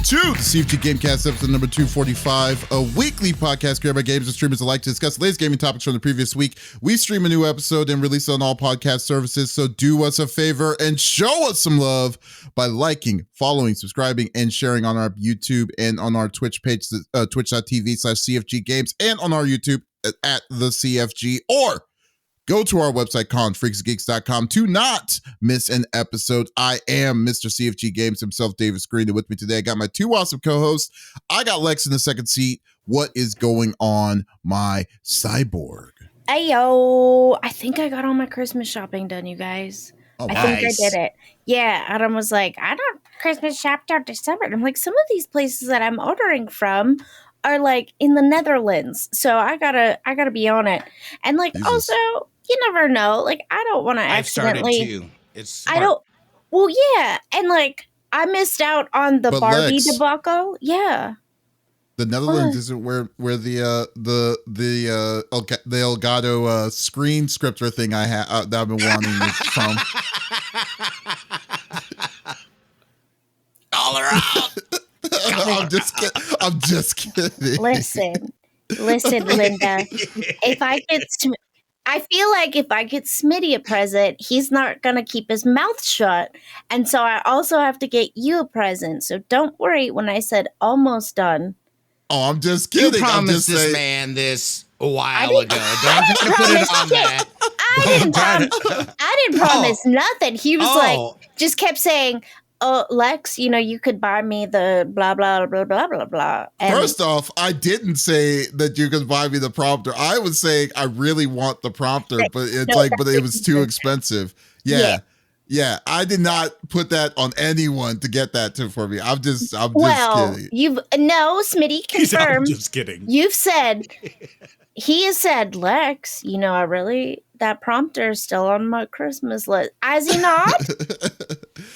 to the CFG Game Cast, episode number 245, a weekly podcast created by gamers and streamers alike to discuss the latest gaming topics from the previous week. We stream a new episode and release it on all podcast services, so do us a favor and show us some love by liking, following, subscribing, and sharing on our YouTube and on our Twitch page, twitch.tv/CFG Games, and on our YouTube at the CFG, or go to our website, confreaksgeeks.com, to not miss an episode. I am Mr. CFG Games himself, Davis Green, and with me today, I got my two awesome co-hosts. I got Lex in the second seat. What is going on, my cyborg? Ayo, I think I got all my Christmas shopping done, you guys. Oh, I think I did it. Yeah, Adam was like, I don't Christmas shop till December. And I'm like, some of these places that I'm ordering from are like in the Netherlands. So I gotta be on it. And like, Jesus. also, you never know. Like, I don't want to accidentally. I've started too. It's smart. I don't. Well, yeah, and like I missed out on the But Barbie Lex, debacle. Yeah, the Netherlands isn't where the Elgato screen scripter thing I have that I've been wanting is from. Call her out. I'm just kidding. listen, Linda. If I feel like if I get Smitty a present, he's not going to keep his mouth shut. And so I also have to get you a present. So don't worry when I said almost done. Oh, I'm just kidding. You promised this man this a while ago. Don't try to put it on that. I didn't promise nothing. He was like, just kept saying, oh, Lex, you could buy me the blah, blah, blah, blah, blah, blah. And first off, I didn't say that you could buy me the prompter. I was saying I really want the prompter, but but it was too expensive. Yeah. I did not put that on anyone to get that for me. I'm just kidding. Smitty confirmed. I'm just kidding. He has said, Lex, that prompter is still on my Christmas list. Has he not?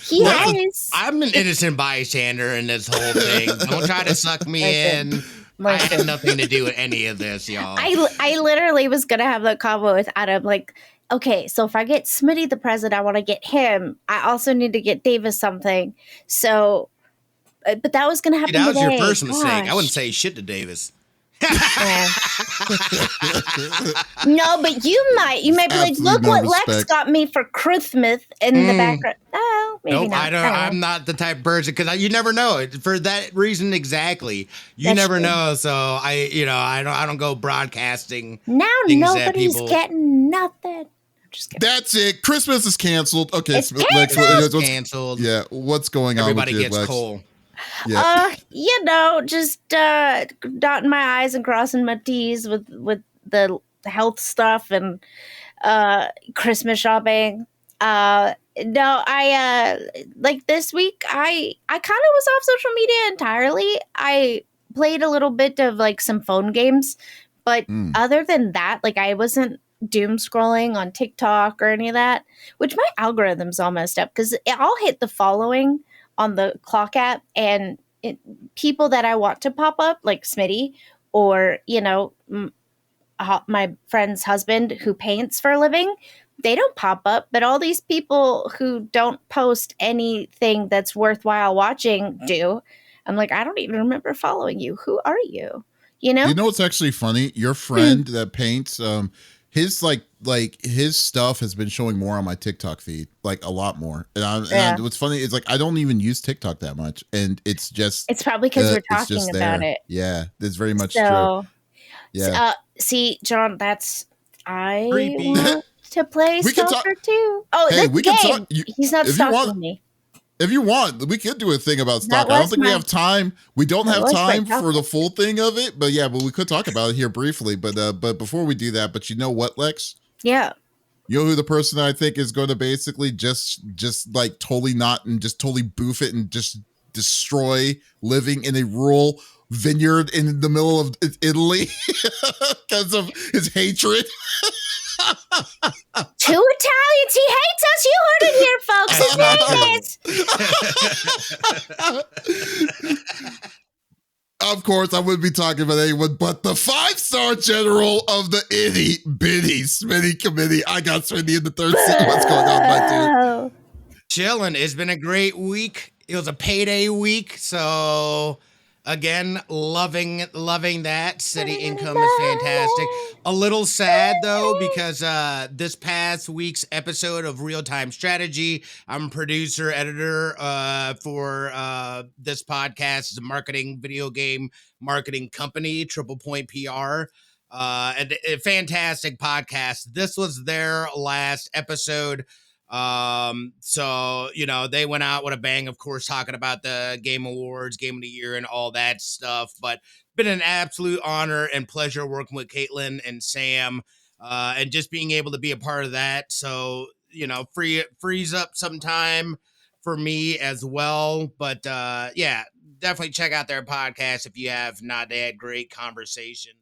He has. I'm an innocent bystander in this whole thing. Don't try to suck me in. I had nothing to do with any of this, y'all. I literally was going to have that convo with Adam, like, okay, so if I get Smitty the present, I want to get him. I also need to get Davis something. So, but that was going to happen that was today. your first mistake. I wouldn't say shit to Davis. No, but you might be like, look what Lex got me for Christmas in the background. Oh, maybe not. I'm not the type of person because you never know. For that reason exactly, you never know. So I don't go broadcasting. Now nobody's getting nothing. Just kidding. That's it. Christmas is canceled. Okay, it's Lex, canceled. Yeah, what's going on? Everybody with you, gets Lex? coal. Yeah. Just dotting my I's and crossing my T's with the health stuff and Christmas shopping. Like this week, I kind of was off social media entirely. I played a little bit of like some phone games, but other than that, like I wasn't doom scrolling on TikTok or any of that, which my algorithm's all messed up because I'll hit the following on the clock app and people that I want to pop up like Smitty or, my friend's husband who paints for a living, they don't pop up, but all these people who don't post anything that's worthwhile watching do. I'm like, I don't even remember following you. Who are you? You know what's actually funny? Your friend that paints, his his stuff has been showing more on my TikTok feed, like a lot more. And what's funny is like I don't even use TikTok that much, and it's probably because we're talking about it. Yeah, it's very much true. Yeah. See, John, that's creepy. Want to play Stalker too. Oh, hey, we can talk. He's not stalking me. If you want, we could do a thing about Stalker. I don't think we have time. We don't have time for the full thing of it, but we could talk about it here briefly. But before we do that, but you know what, Lex? Yeah. You know who the person I think is going to basically just like totally not and just totally boof it and just destroy living in a rural vineyard in the middle of Italy because of his hatred? Two Italians. He hates us. You heard it here, folks. His name is. Of course, I wouldn't be talking about anyone but the 5-star general of the itty bitty Smitty committee. I got Smitty in the third seat. What's going on, my dude? Chilling. It's been a great week. It was a payday week, so again, loving that. Steady income is fantastic. A little sad though, because this past week's episode of Real Time Strategy, I'm producer, editor for this podcast. It's a video game marketing company, Triple Point PR. And a fantastic podcast. This was their last episode. So, they went out with a bang, of course, talking about the Game Awards, Game of the Year, and all that stuff. But been an absolute honor and pleasure working with Caitlin and Sam, and just being able to be a part of that. So, frees up some time for me as well. But yeah, definitely check out their podcast if you have not. They had great conversations.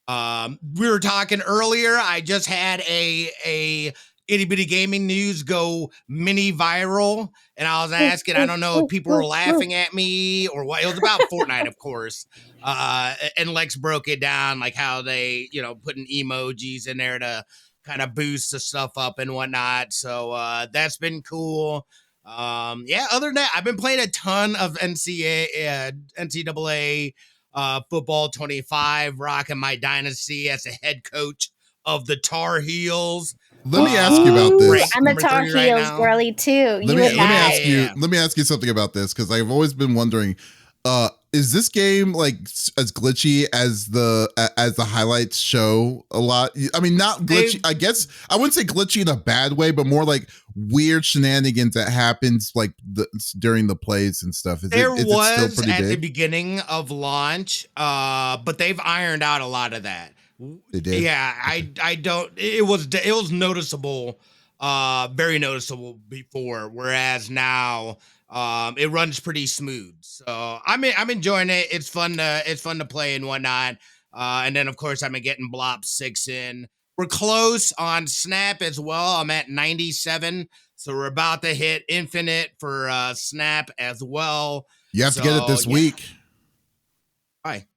We were talking earlier. I just had a itty bitty gaming news go mini viral, and I was asking, I don't know if people were laughing at me or what. It was about Fortnite, of course. And Lex broke it down, like how they, putting emojis in there to kind of boost the stuff up and whatnot. So that's been cool. Yeah, other than that, I've been playing a ton of NCAA football 25, rocking my dynasty as a head coach of the Tar Heels. Let me ask you about this. I'm a Tar Heels girly too. Let me ask you something about this, because I've always been wondering, is this game like as glitchy as the highlights show a lot? I mean, not glitchy. I guess I wouldn't say glitchy in a bad way, but more like weird shenanigans that happens like during the plays and stuff. Is it still pretty big? The beginning of launch, but they've ironed out a lot of that. They did. Yeah, I don't. It was noticeable, very noticeable before, whereas now it runs pretty smooth. So I'm enjoying it. It's fun to play and whatnot. And then of course I'm getting Blop 6 in. We're close on Snap as well. I'm at 97, so we're about to hit Infinite for Snap as well. You have to get it this week. Why?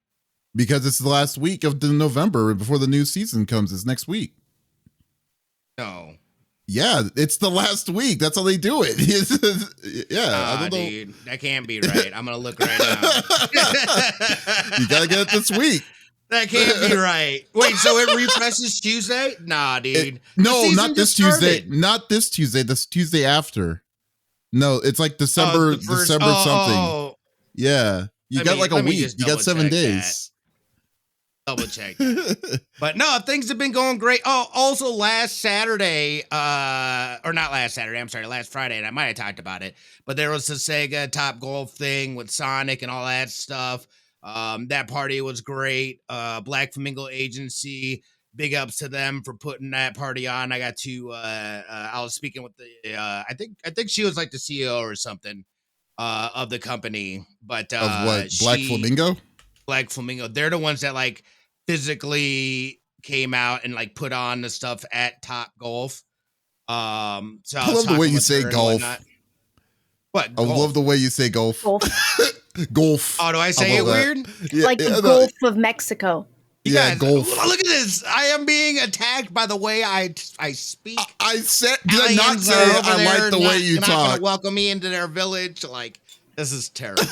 Because it's the last week of November before the new season comes. It's next week. No. Yeah, it's the last week. That's how they do it. Yeah, I don't know. Dude, that can't be right. I'm gonna look right now. You gotta get it this week. That can't be right. Wait, so it refreshes Tuesday? Nah, dude. No, not this Tuesday. Not this Tuesday. This Tuesday after. No, it's like December something. Oh. Yeah, you got like a week. You got 7 days. Double check that. But no, things have been going great. Oh, also last Saturday, or not last Saturday, I'm sorry, last Friday, and I might have talked about it, but there was the Sega Top Golf thing with Sonic and all that stuff. That party was great. Black Flamingo Agency, big ups to them for putting that party on. I got to, I was speaking with the, I think she was like the CEO or something, of the company, but, of what? Black Flamingo? Black Flamingo. They're the ones that like physically came out and like put on the stuff at Top Golf. So I love the way you say golf. What? I love the way you say golf. Golf. Oh, do I say it weird? Yeah, like the Gulf of Mexico. Yeah, golf. Look at this. I am being attacked by the way I speak. I said, did I not say I like the way you talk? Not gonna welcome me into their village. Like, this is terrible.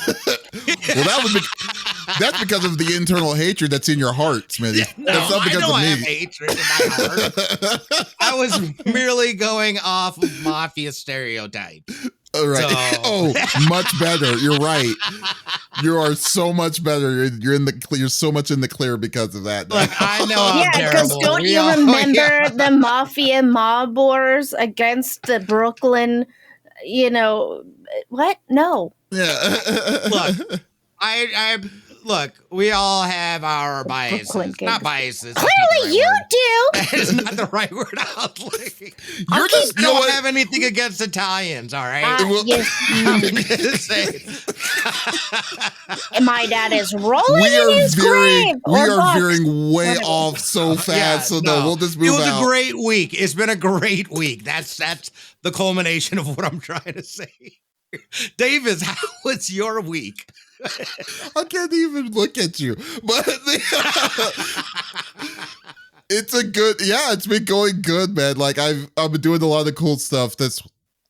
Well, that's because of the internal hatred that's in your heart, Smitty. No, that's not because I don't of me. have hatred in my heart. I was merely going off of mafia stereotypes. All right. So. Oh, much better. You're right. You are so much better. You're so much in the clear because of that. Look, I know I'm because don't you remember the mafia mob wars against the Brooklyn? What? No. Yeah. Look, I look. We all have our biases. Not biases. Clearly, you do. That is not the right word. I was looking. You're just. I don't have anything against Italians. All right. Yes. My dad is rolling in his grave. We are veering way off so fast. Yeah, so no, we'll just move out. It was a great week. It's been a great week. That's the culmination of what I'm trying to say. Davis, how was your week? I can't even look at you, but it's been going good, man. Like I've been doing a lot of cool stuff that's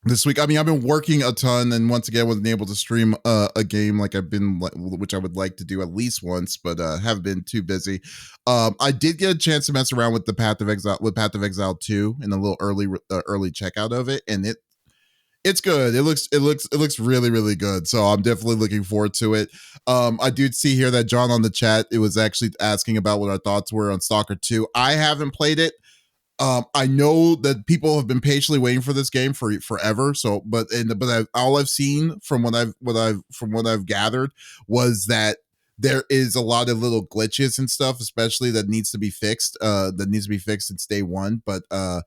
this week. I mean, I've been working a ton, and once again, wasn't able to stream a game like I've been, which I would like to do at least once, but haven't been too busy. I did get a chance to mess around with the Path of Exile 2 in a little early checkout of it, and it's good. It looks really, really good. So I'm definitely looking forward to it. I do see here that John on the chat, it was actually asking about what our thoughts were on Stalker 2. I haven't played it. I know that people have been patiently waiting for this game for forever. So, but all I've seen from what I've gathered was that there is a lot of little glitches and stuff, especially that needs to be fixed. That needs to be fixed since day one. But well,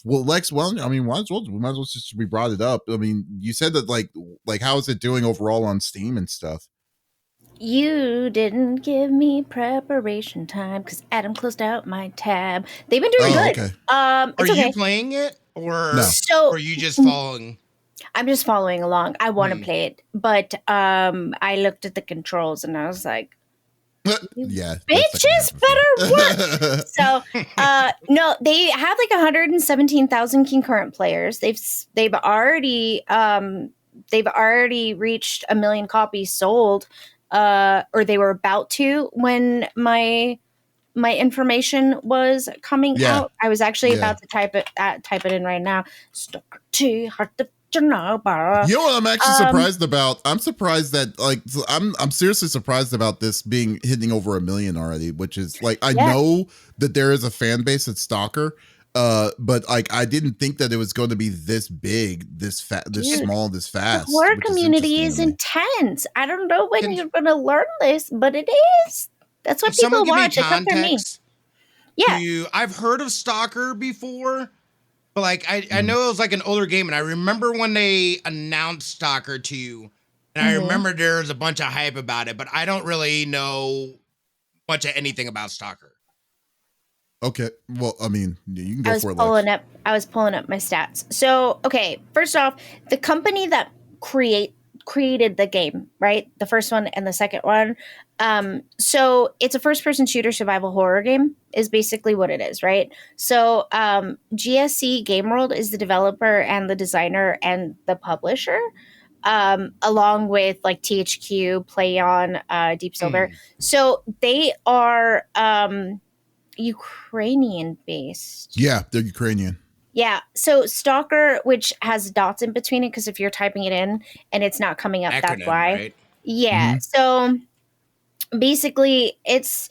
Lex, well, I mean, we might as well just we brought it up. I mean, you said that like how is it doing overall on Steam and stuff? You didn't give me preparation time because Adam closed out my tab. They've been doing good. Okay. Are okay. you playing it or No. are you just following? I'm just following along. I want to play it, but I looked at the controls and I was like, yeah, bitches better work. So no, they have like 117,000 concurrent players. They've already reached 1 million copies sold, or they were about to when my information was coming out. I was actually about to type it in right now. You know what I'm actually surprised about? I'm surprised that I'm seriously surprised about this being hitting over 1 million already, which is like I know that there is a fan base at Stalker, but like I didn't think that it was going to be this big, this small, this fast. The horror community is intense. I don't know when you're going to learn this, but it is. That's what people watch. Except for me. Yeah, I've heard of Stalker before. But like I know it was like an older game, and I remember when they announced Stalker 2, and I remember there was a bunch of hype about it, but I don't really know much of anything about Stalker. Okay, well, I mean, you can go for it. I was pulling up my stats. So, okay, first off, the company that created the game, right? The first one and the second one. So it's a first-person shooter survival horror game is basically what it is, right? So GSC Game World is the developer and the designer and the publisher, along with like THQ, PlayOn, Deep Silver. So they are Ukrainian-based. Yeah, they're Ukrainian. Yeah, so Stalker, which has dots in between it, because if you're typing it in and it's not coming up, that's why. Right? Yeah, so basically, it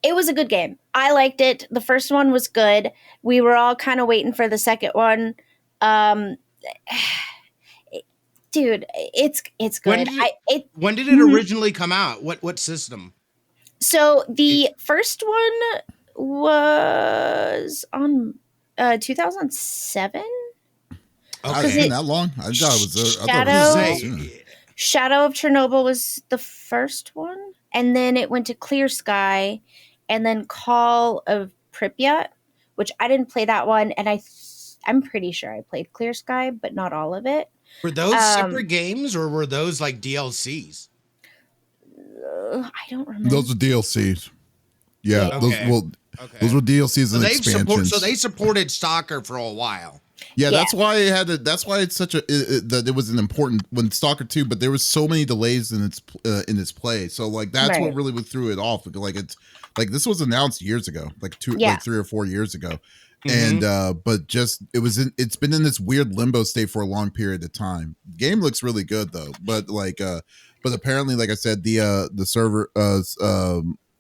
was a good game. I liked it. The first one was good. We were all kind of waiting for the second one. Dude, it's good. When did it originally come out? What system? So the first one was on 2007. Okay, it's been that long. I thought it was Shadow of Chernobyl was the first one, and then it went to Clear Sky, and then Call of Pripyat, which I didn't play that one, and I'm pretty sure I played Clear Sky, but not all of it. Were those separate games, or were those like DLCs? I don't remember. Those were DLCs. Yeah, okay. Those were DLCs and expansions. So they supported Stalker for a while. Yeah, that's why it had. That's why it's such that it was an important when Stalker 2. But there was so many delays in its play. So like that's what really threw it off. Like it's like this was announced years ago, like 3 or 4 years ago, and but just it's been in this weird limbo state for a long period of time. Game looks really good though, but but apparently, like I said, the server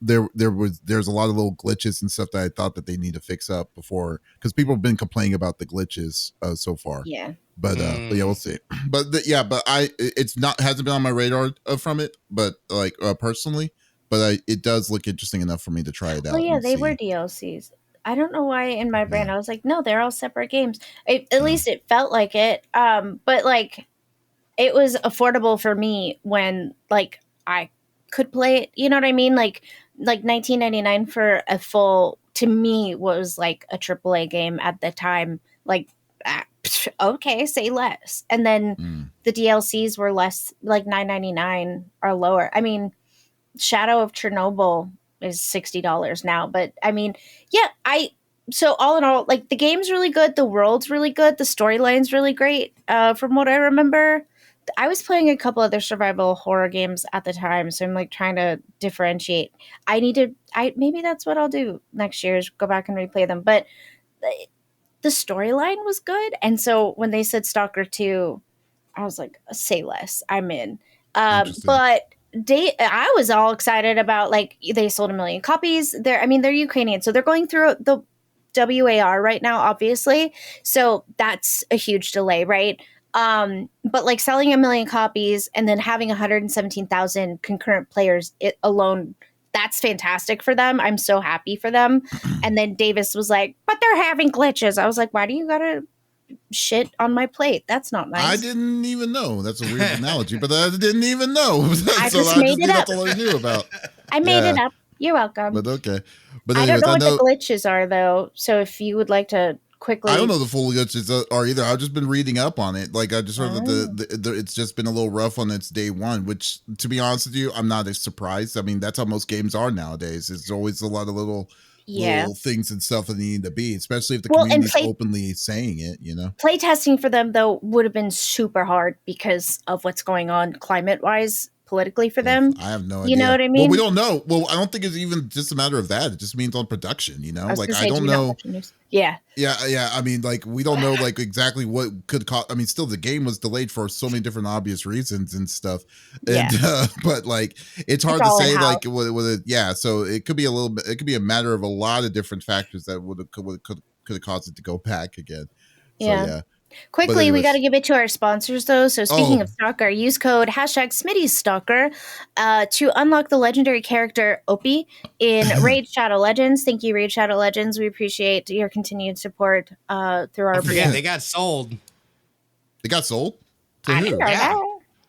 there's a lot of little glitches and stuff that I thought that they need to fix up before, because people have been complaining about the glitches so far. Yeah. But yeah, we'll see. But it's hasn't been on my radar from it, but like personally, but it does look interesting enough for me to try it out. Oh yeah, they were DLCs. I don't know why in my brain I was like, no, they're all separate games. At least it felt like it. But like it was affordable for me when like I could play it. You know what I mean? Like $19.99 for a full, to me, was like a AAA game at the time. Like, okay, say less. And then the DLCs were less, like $9.99 or lower. I mean, Shadow of Chernobyl is $60 now. But I mean, yeah, so all in all, like the game's really good, the world's really good, the storyline's really great. From what I remember, I was playing a couple other survival horror games at the time, so I'm like trying to differentiate. Maybe that's what I'll do next year is go back and replay them. But the storyline was good, and so when they said Stalker 2, I was like, say less, I'm in. But I was all excited about, like, they sold 1 million copies. They're Ukrainian, so they're going through the WAR right now, obviously. So that's a huge delay, right? But like selling 1 million copies and then having 117,000 concurrent players alone, that's fantastic for them. I'm so happy for them. And then Davis was like, but they're having glitches. I was like, why do you gotta shit on my plate? That's not nice. I didn't even know. That's a weird analogy, but I didn't even know. I just made it up. That's all I knew about. I made it up. You're welcome. But okay. But anyways, I don't know what the glitches are, though. So if you would like to quickly, I don't know the full glitches are either. I've just been reading up on it. Like I just heard that it's just been a little rough on its day one. Which, to be honest with you, I'm not as surprised. I mean, that's how most games are nowadays. It's always a lot of little things and stuff that they need to be, especially if the community's openly saying it, you know. Playtesting for them, though, would have been super hard because of what's going on climate-wise, politically for them. I have no idea. You know what I mean? Well, we don't know. Well, I don't think it's even just a matter of that. It just means on production, you know? Like, I don't know. Yeah. Yeah. I mean, like, we don't know, like, exactly what could cause. I mean, still, the game was delayed for so many different obvious reasons and stuff. And, but, like, it's hard to say, like, so it could be a little bit, it could be a matter of a lot of different factors that could have caused it to go back again. So, yeah. Quickly, we got to give it to our sponsors, though. So speaking of Stalker, use code #SmittyStalker to unlock the legendary character Opie in Raid Shadow Legends. Thank you, Raid Shadow Legends. We appreciate your continued support through our brand. They got sold. They got sold? To who?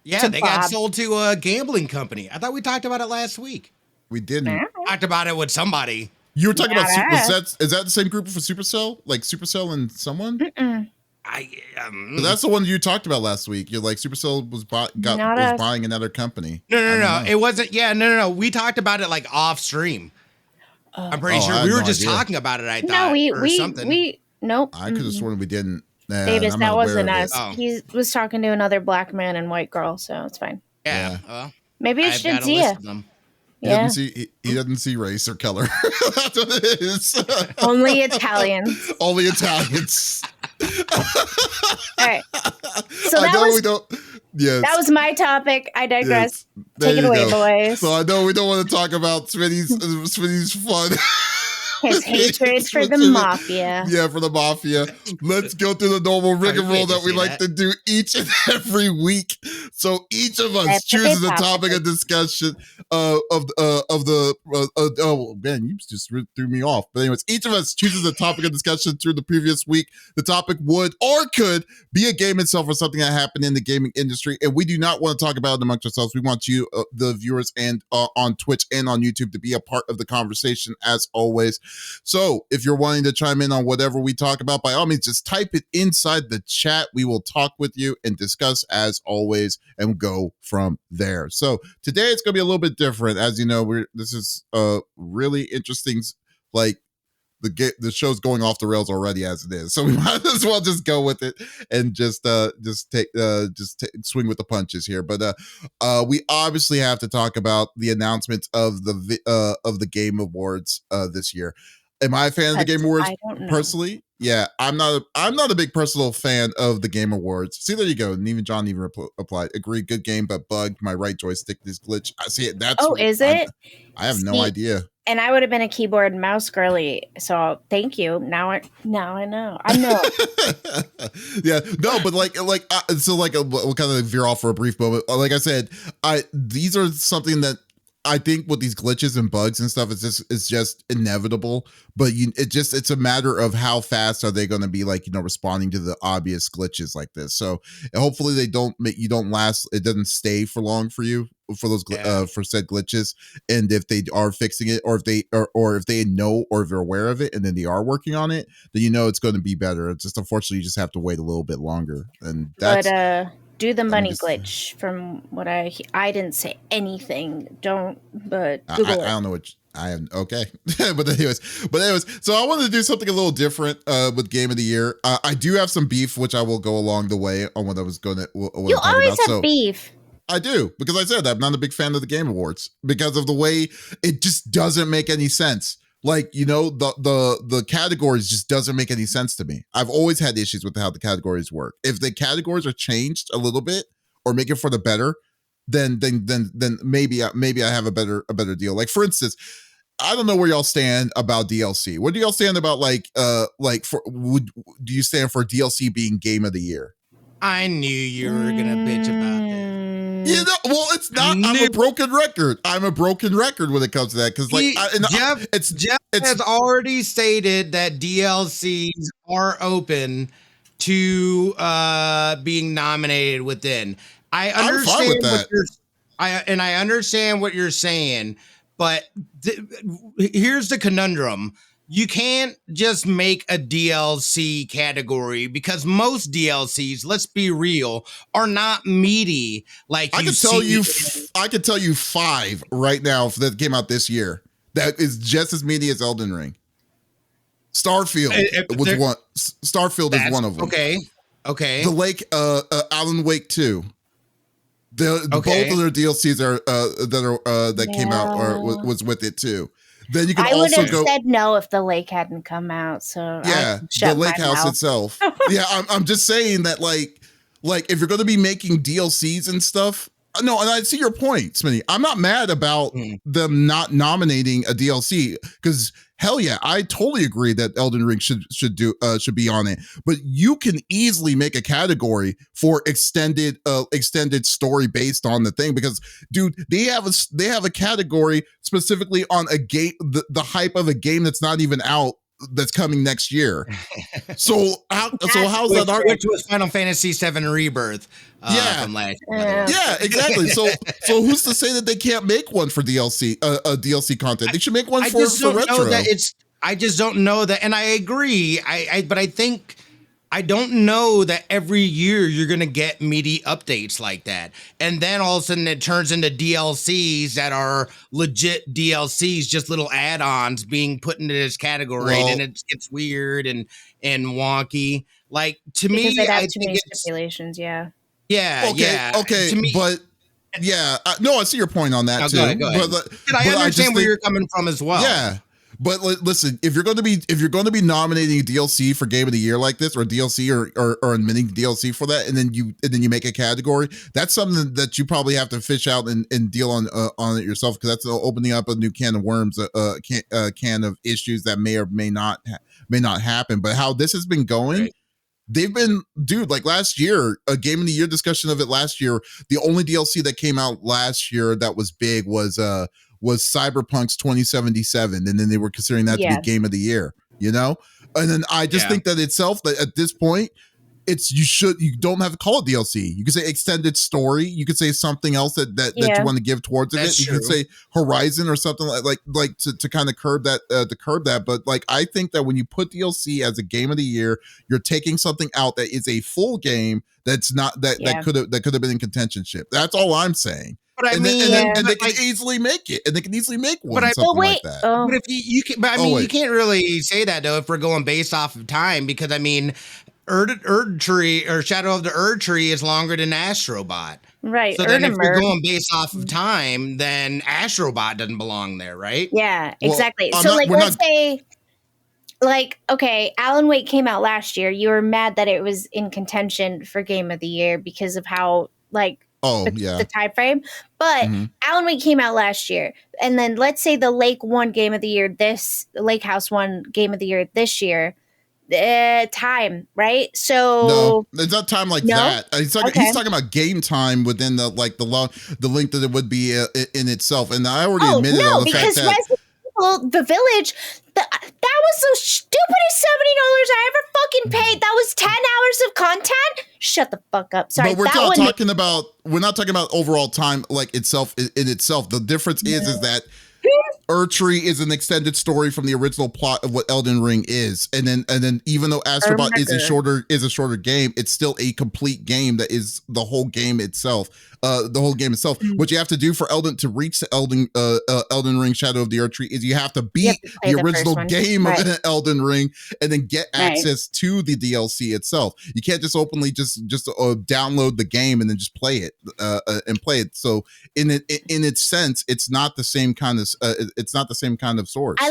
Yeah, they got sold to a gambling company. I thought we talked about it last week. We didn't. Talked about it with somebody. You were talking about is that the same group for Supercell? Like Supercell and someone? That's the one you talked about last week. You're like Supercell was buying another company. No. It wasn't. Yeah, no. We talked about it like off stream. I'm pretty sure we were just talking about it. I thought nope. I could have sworn we didn't. Davis, that wasn't us. He was talking to another black man and white girl, so it's fine. Yeah. Well, maybe it's Shinzia. He doesn't see race or color. That's what it is. Only Italians. Only Italians. All right. So that was my topic. I digress. Yes. Take it away, boys. So I know we don't want to talk about Smitty's fun. His hatred for the mafia. Yeah, for the mafia. Let's go through the normal rigmarole that we like to do each and every week. So each of us chooses a topic of discussion oh man, you just threw me off. But anyways, each of us chooses a topic of discussion through the previous week. The topic would or could be a game itself or something that happened in the gaming industry. And we do not want to talk about it amongst ourselves. We want you, the viewers, and on Twitch and on YouTube to be a part of the conversation as always. So if you're wanting to chime in on whatever we talk about, by all means, just type it inside the chat. We will talk with you and discuss as always and go from there. So today it's going to be a little bit different. As you know, this is really interesting. Like the show's going off the rails already as it is. So we might as well just go with it and just swing with the punches here. But we obviously have to talk about the announcement of the Game Awards this year. Am I a fan of the Game Awards personally? Yeah, I'm not a big personal fan of the Game Awards. See, there you go. And even John replied. Agree, good game, but bugged. My right joystick is glitch. I see it. Is it? I have no idea. And I would have been a keyboard and mouse girly. So thank you. Now I know. I know. Yeah, no, but we'll kind of veer off for a brief moment. Like I said, these are something that I think with these glitches and bugs and stuff, it's just inevitable. But it's a matter of how fast are they going to be, like, responding to the obvious glitches like this. So hopefully it doesn't stay for long for you for those for said glitches. And if they are fixing it, or if they know, or if they're aware of it, and then they are working on it, then it's going to be better. It's just unfortunately you just have to wait a little bit longer. And that's. Do the money glitch from what I didn't say anything. Don't, but Google it. I don't know what I am okay, but anyways, so I wanted to do something a little different with Game of the Year. I do have some beef, which I will go along the way on what I was going to. You always have beef. I do, because I said I'm not a big fan of the Game Awards because of the way it just doesn't make any sense. Like, the categories just doesn't make any sense to me. I've always had issues with how the categories work. If the categories are changed a little bit or make it for the better, then maybe I have a better deal. Like, for instance, I don't know where y'all stand about DLC. Where do y'all stand about do you stand for DLC being Game of the Year? I knew you were gonna bitch about this. Well, it's not. I'm a broken record. When it comes to that, because Jeff has already stated that DLCs are open to being nominated within. I understand I understand what you're saying, but here's the conundrum. You can't just make a DLC category because most DLCs, let's be real, are not meaty. Like I could tell you 5 right now that came out this year that is just as meaty as Elden Ring. Starfield was one. Starfield is one of them. Okay. The Lake, Alan Wake 2. Both of their DLCs that came out was with it too. Then you can I would also have said no if the lake hadn't come out. So yeah, the lake house itself. Yeah, I'm just saying that like if you're going to be making DLCs and stuff. No, and I see your point, Smitty. I'm not mad about them not nominating a DLC because hell yeah, I totally agree that Elden Ring should be on it. But you can easily make a category for extended story based on the thing because, dude, they have a category specifically on a game, the hype of a game that's not even out. That's coming next year. How's that argument? Which was Final Fantasy VII Rebirth from last year. Yeah, exactly. So who's to say that they can't make one for DLC DLC content? They should make one for retro. I just don't know that, and I agree. But I think I don't know that every year you're going to get meaty updates like that. And then all of a sudden it turns into DLCs that are legit DLCs, just little add-ons being put into this category. And it gets weird and wonky. Like, to me, I think it's stipulations. Yeah. Okay. To me, but yeah, no, I see your point on that too. Go ahead. But I understand where you're coming from as well. Yeah. But listen, if you're going to be nominating a DLC for Game of the Year like this, or DLC or a mini DLC for that, and then you make a category, that's something that you probably have to fish out and deal on it yourself, because that's opening up a new can of worms, a can of issues that may or may not happen. But how this has been going. Right. They've been, dude, like last year, a Game of the Year discussion of it last year. The only DLC that came out last year that was big was Cyberpunk's 2077, and then they were considering that to be Game of the Year, And then I just think that itself, that at this point, you don't have to call it DLC. You could say extended story. You could say something else that you want to give towards it. You could say Horizon or something like to kind of curb that. But like, I think that when you put DLC as a Game of the Year, you're taking something out that is a full game that's not that could have been in contentionship. That's all I'm saying. But they can easily make it, and they can easily make one like that. But if you can, you can't really say that though if we're going based off of time, because I mean, Erd Tree or Shadow of the Erd Tree is longer than Astrobot, right? So then if we're going based off of time, then Astrobot doesn't belong there, right? Yeah, exactly. Well, so let's say. Like, okay, Alan Wake came out last year. You were mad that it was in contention for Game of the Year because of how, the time frame. But Alan Wake came out last year. And then let's say the Lake won Game of the Year. The Lake House won Game of the Year this year. Time, right? So no, it's not time like that. He's talking about game time within the length that it would be in itself. And I already admitted on the fact that the Village, that was the stupidest $70 I ever fucking paid. That was 10 hours of content. Shut the fuck up. Sorry, but we're not talking about overall time like itself in itself. The difference is that Erdtree is an extended story from the original plot of what Elden Ring is, and then even though Astrobot is a shorter game, it's still a complete game that is the whole game itself. What you have to do for to reach the Elden Ring Shadow of the Erdtree is you have to beat the original game of Elden Ring and then get access to the DLC itself. You can't just openly just download the game and then just play it and play it. So in its sense, it's not the same kind of source. I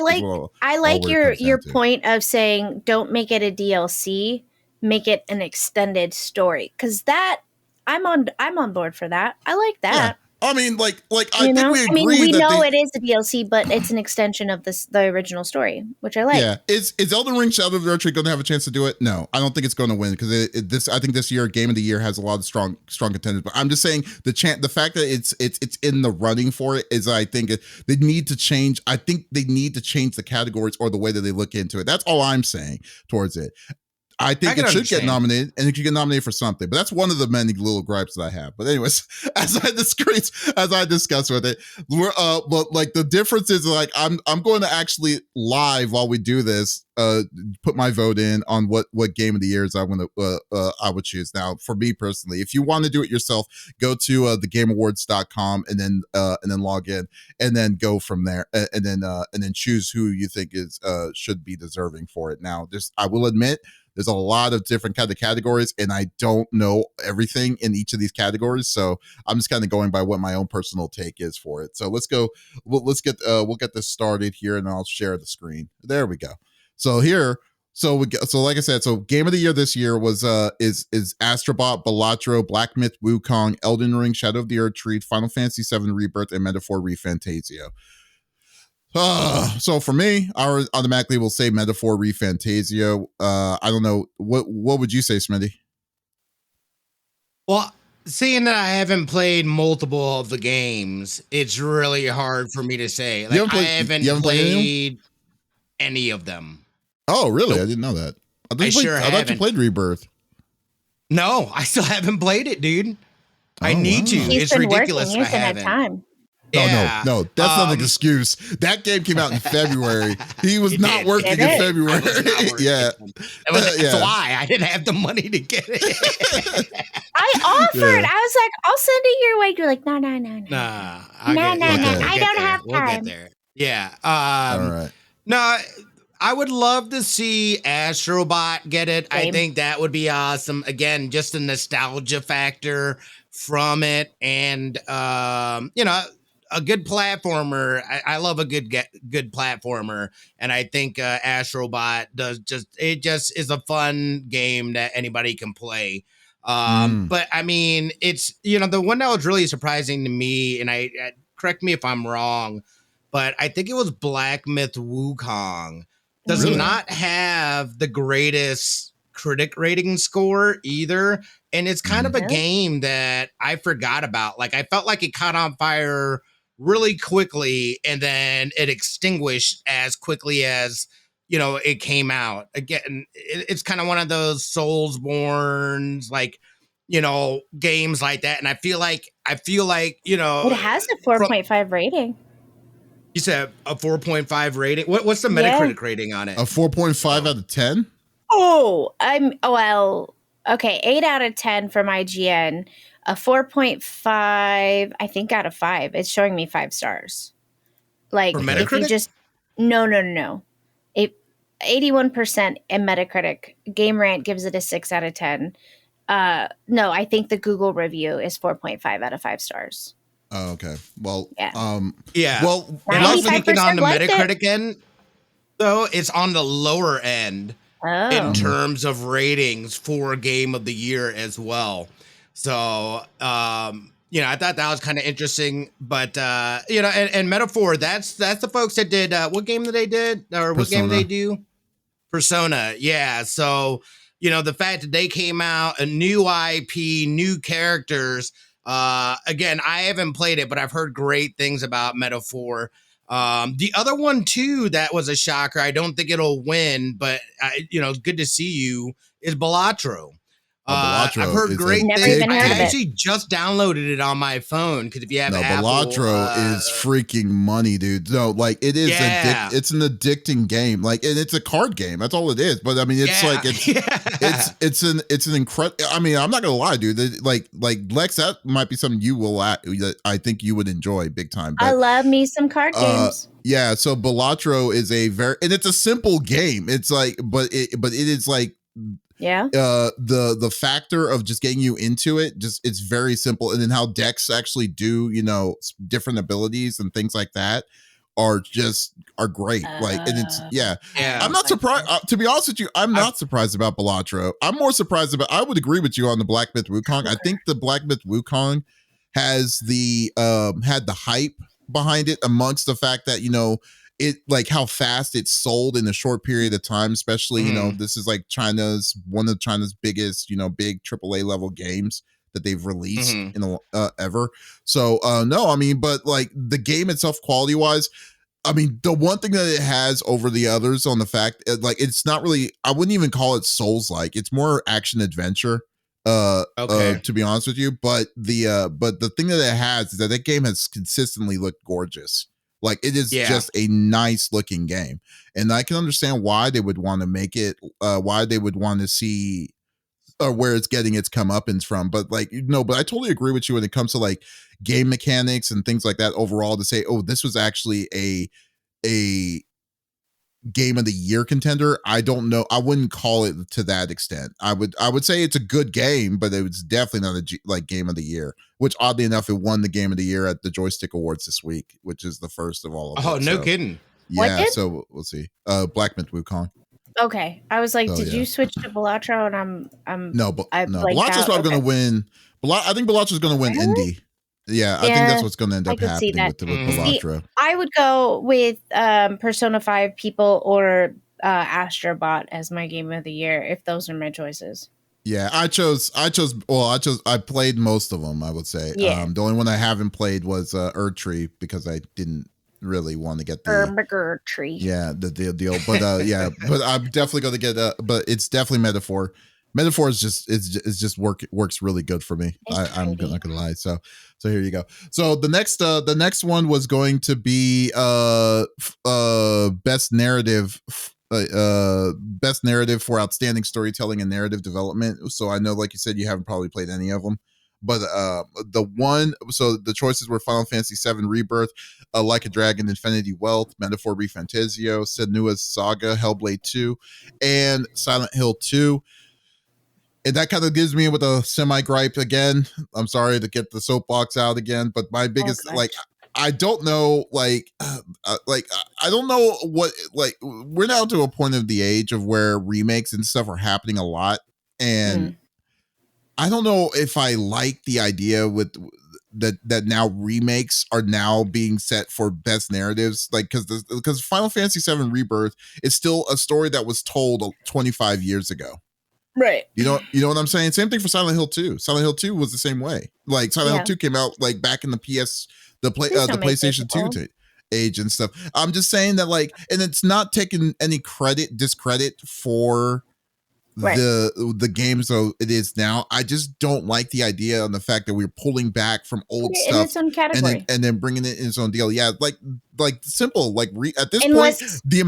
like your point of saying don't make it a DLC, make it an extended story, because that I'm on board for that. I like that. Yeah. I mean, I think we agree. We know it is a DLC, but it's an extension of the original story, which I like. Yeah, is Elden Ring Shadow of the Erdtree going to have a chance to do it? No, I don't think it's going to win because I think this year Game of the Year has a lot of strong contenders. But I'm just saying the fact that it's in the running for it is, I think they need to change. I think they need to change the categories or the way that they look into it. That's all I'm saying towards it. I think it should get nominated, and it should get nominated for something. But that's one of the many little gripes that I have. But anyways, as I discuss with it, but the difference is I'm going to actually live while we do this, put my vote in on what game of the year is I would choose. Now, for me personally, if you want to do it yourself, go to thegameawards.com and then log in and then go from there and then choose who you think is should be deserving for it. Now, I will admit, there's a lot of different kind of categories, and I don't know everything in each of these categories. So I'm just kind of going by what my own personal take is for it. So let's go. We'll get this started here, and I'll share the screen. There we go. So like I said, game of the year this year was is Astrobot, Balatro, Black Myth Wukong, Elden Ring, Shadow of the Erdtree, Final Fantasy VII Rebirth, and Metaphor ReFantazio. So for me, I automatically will say Metaphor ReFantazio. I don't know. What would you say, Smitty? Well, seeing that I haven't played multiple of the games, it's really hard for me to say. I haven't played any of them. Oh, really? Nope. I didn't know that. I thought you played Rebirth. No, I still haven't played it, dude. I need to. It's ridiculous that I haven't. Time. Yeah. No, that's not an excuse. That game came out in February. He was not working in February. Yeah. That's why I didn't have the money to get it. I offered. I was like, I'll send it your way. You're like, no. I don't have time. We'll get there. Yeah. All right. No, I would love to see Astrobot get it. Same. I think that would be awesome. Again, just the nostalgia factor from it, and a good platformer. I love a good platformer, and I think Astrobot just is a fun game that anybody can play. But I mean, it's the one that was really surprising to me, and I correct me if I'm wrong, but I think it was Black Myth Wukong. Does not have the greatest critic rating score either, and it's kind of a game that I forgot about. Like, I felt like it caught on fire really quickly, and then it extinguished as quickly as it came out. Again, it's kind of one of those Soulsborns, games like that. And I feel like it has a 4.5 rating. You said a 4.5 rating. What's the Metacritic rating on it? A 4.5 out of 10. Okay, 8 out of 10 from IGN. A 4.5, I think, out of 5. It's showing me 5 stars. Like, for Metacritic? If you just no. 81% in Metacritic. Game Rant gives it a 6 out of 10. No, I think the Google review is 4.5 out of 5 stars. Oh, okay. Well, yeah. Well, looking on the Metacritic end, though, it's on the lower end in terms of ratings for Game of the Year as well. So, I thought that was kind of interesting, but, and Metaphor, that's the folks that did, what game that they did, or what game they do? Persona. Yeah. So, the fact that they came out, a new IP, new characters, again, I haven't played it, but I've heard great things about Metaphor. The other one too, that was a shocker. I don't think it'll win, but good to see you, is Balatro. Balatro I've heard is great Never things. even I heard of it. actually just downloaded it on my phone because if you have Apple, Balatro is freaking money, dude. No, like it is it's an addicting game. Like, and it's a card game. That's all it is. But I mean, it's it's an incredible. I mean, I'm not gonna lie, dude. Like Lex, that might be something you will that I think you would enjoy big time. But, I love me some card games. Yeah, so Balatro is and it's a simple game. It's like, but it is like. Yeah. The factor of just getting you into it, it's very simple, and then how decks actually do, different abilities and things like that are great. Like, and it's I'm not surprised. To be honest with you, I'm not surprised about Balatro. I'm more surprised about. I would agree with you on the Black Myth Wukong. I think the Black Myth Wukong has had the hype behind it amongst the fact that it, like, how fast it's sold in a short period of time, especially, this is like one of China's biggest, big AAA level games that they've released ever. So, no, I mean, but like the game itself, quality wise, I mean, the one thing that it has over the others on the fact, like, it's not really, I wouldn't even call it Souls-like. It's more action adventure, to be honest with you. But the thing that it has is that game has consistently looked gorgeous. Like, it is just a nice looking game. And I can understand why they would want to make it, why they would want to see where it's getting its comeuppance from. But like, but I totally agree with you when it comes to like game mechanics and things like that overall, to say, oh, this was actually a game of the year contender. I don't know. I wouldn't call it to that extent. I would say it's a good game, but it was definitely not a game of the year, which oddly enough, it won the game of the year at the Joystick Awards this week, which is the first of all of them. Oh, no kidding. Yeah. So we'll see. Black Myth Wukong. Okay. I was like, did you switch to Balatro? And Balatro's probably going to win. I think Balatro's going to win Indie. Yeah, I think that's what's going to end up happening with Balatro. I would go with Persona 5 People or Astrobot as my game of the year if those are my choices. Yeah, I played most of them, I would say. Yeah. The only one I haven't played was Erdtree, because I didn't really want to get the Erdtree. Yeah, the deal. But but I'm definitely going to get but it's definitely Metaphor. Metaphor is just works really good for me. I'm not gonna lie. So here you go. So the next one was going to be best narrative for outstanding storytelling and narrative development. So I know, like you said, you haven't probably played any of them, but the choices were Final Fantasy VII Rebirth, Like a Dragon, Infinity Wealth, Metaphor ReFantazio, Senua's Saga, Hellblade 2, and Silent Hill 2. And that kind of gives me with a semi gripe again. I'm sorry to get the soapbox out again, but my biggest, I don't know, I don't know what, we're now to a point of the age of where remakes and stuff are happening a lot. And I don't know if I like the idea with that now remakes are now being set for best narratives, like, because Final Fantasy VII Rebirth is still a story that was told 25 years ago. Right. You know what I'm saying? Same thing for Silent Hill 2. Silent Hill 2 was the same way. Like, Silent Hill 2 came out like back in the PlayStation 2 age and stuff. I'm just saying that, like, and it's not taking any discredit for the game, so it is now. I just don't like the idea on the fact that we're pulling back from old stuff in its own category, and then bringing it in its own deal. Yeah, like simple. Like at this point, the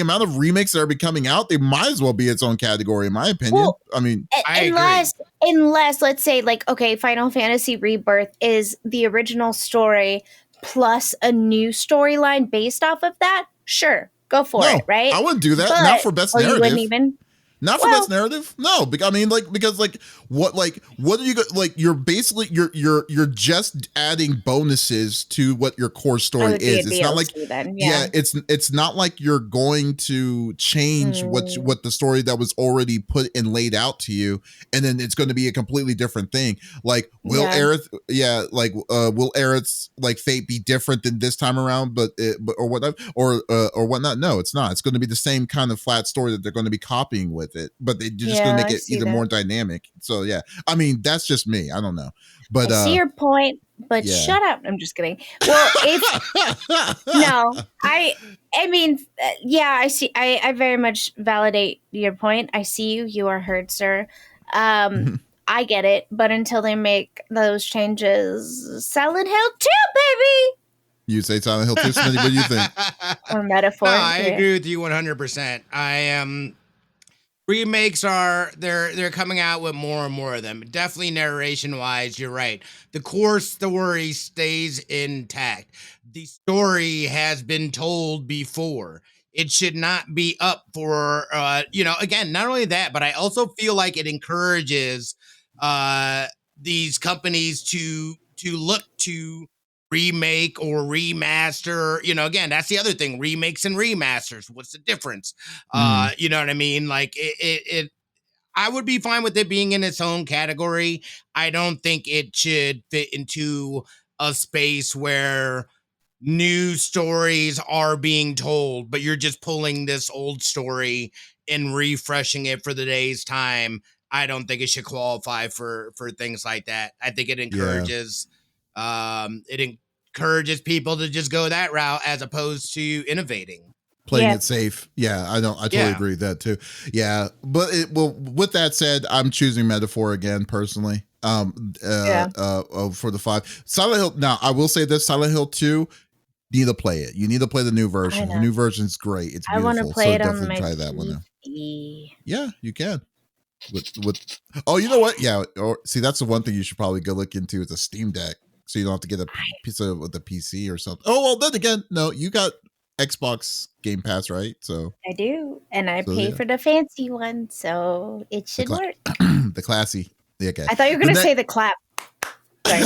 amount of remakes that are coming out, they might as well be its own category, in my opinion. Well, I mean, unless let's say, like, okay, Final Fantasy Rebirth is the original story plus a new storyline based off of that. Sure, go for it. Right? I wouldn't do that. Not for best narrative. You wouldn't even. Not for best narrative, no. I mean, because what are you like? You're basically you're just adding bonuses to what your core story is. It's not like it's not like you're going to change what the story that was already put and laid out to you, and then it's going to be a completely different thing. Like, will Aerith's like fate be different than this time around? Or whatnot? No, it's not. It's going to be the same kind of flat story that they're going to be copying with it, but they're just gonna make it even more dynamic. So yeah, I mean, that's just me. I don't know, but I see your point. But shut up. I'm just kidding. Well, I mean, I see. I very much validate your point. I see you. You are heard, sir. I get it, but until they make those changes, Silent Hill 2, baby! You say Silent Hill 2, Smitty, what do you think? Or Metaphor. No, I agree with you 100%. I am. Remakes they're coming out with more and more of them. Definitely narration wise, you're right. The core story stays intact. The story has been told before. It should not be up for again, not only that, but I also feel like it encourages these companies to look to remake or remaster. Again, that's the other thing, remakes and remasters. What's the difference? You know what I mean? Like it I would be fine with it being in its own category. I don't think it should fit into a space where new stories are being told, but you're just pulling this old story and refreshing it for the day's time. I don't think it should qualify for things like that. I think it encourages people to just go that route as opposed to innovating. Playing it safe. Yeah, I totally agree with that too. Yeah. But with that said, I'm choosing Metaphor again personally. For the 5. Silent Hill. Now, I will say this, Silent Hill 2, need to play it. You need to play the new version. The new version is great. It's beautiful. I want to play it on my try that one now. Yeah, you can. You know what? Yeah. Or see, that's the one thing you should probably go look into is a Steam Deck. So you don't have to get a piece of the PC or something. Oh, well, then again, no, you got Xbox Game Pass, right? So I do, and I pay for the fancy one, so it should work. The classy. Okay. I thought you were going to say the clap. Sorry.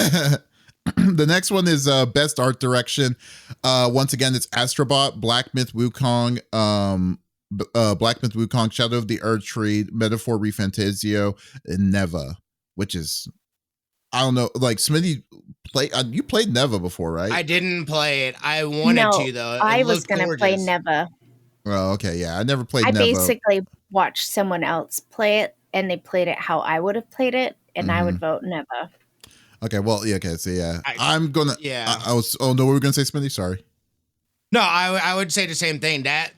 The next one is Best Art Direction. Once again, it's Astrobot, Black Myth Wukong, Shadow of the Earth Tree, Metaphor Refantasio, and Neva, which is, I don't know, like Smitty you played Neva before, right? I didn't play it. I wanted to though. I was going to play Neva. Oh, okay, yeah. I never played Neva. I basically watched someone else play it, and they played it how I would have played it, and I would vote Neva. Okay, well, yeah, okay, so yeah. I'm gonna I was what were we gonna say, Smitty? Sorry. No, I would say the same thing. That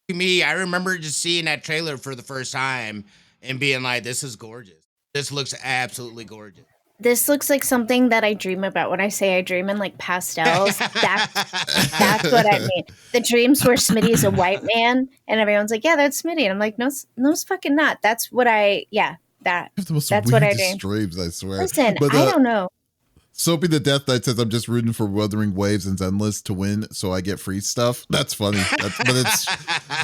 to me, I remember just seeing that trailer for the first time and being like, this is gorgeous. This looks absolutely gorgeous. This looks like something that I dream about. When I say I dream in like pastels, that's what I mean. The dreams where Smitty is a white man and everyone's like, yeah, that's Smitty. And I'm like, no, it's fucking not. That's what that's what I dream. Dreams, I swear. Listen, I don't know. Soapy the Death Knight says, I'm just rooting for Wuthering Waves and Zenless to win so I get free stuff. That's funny.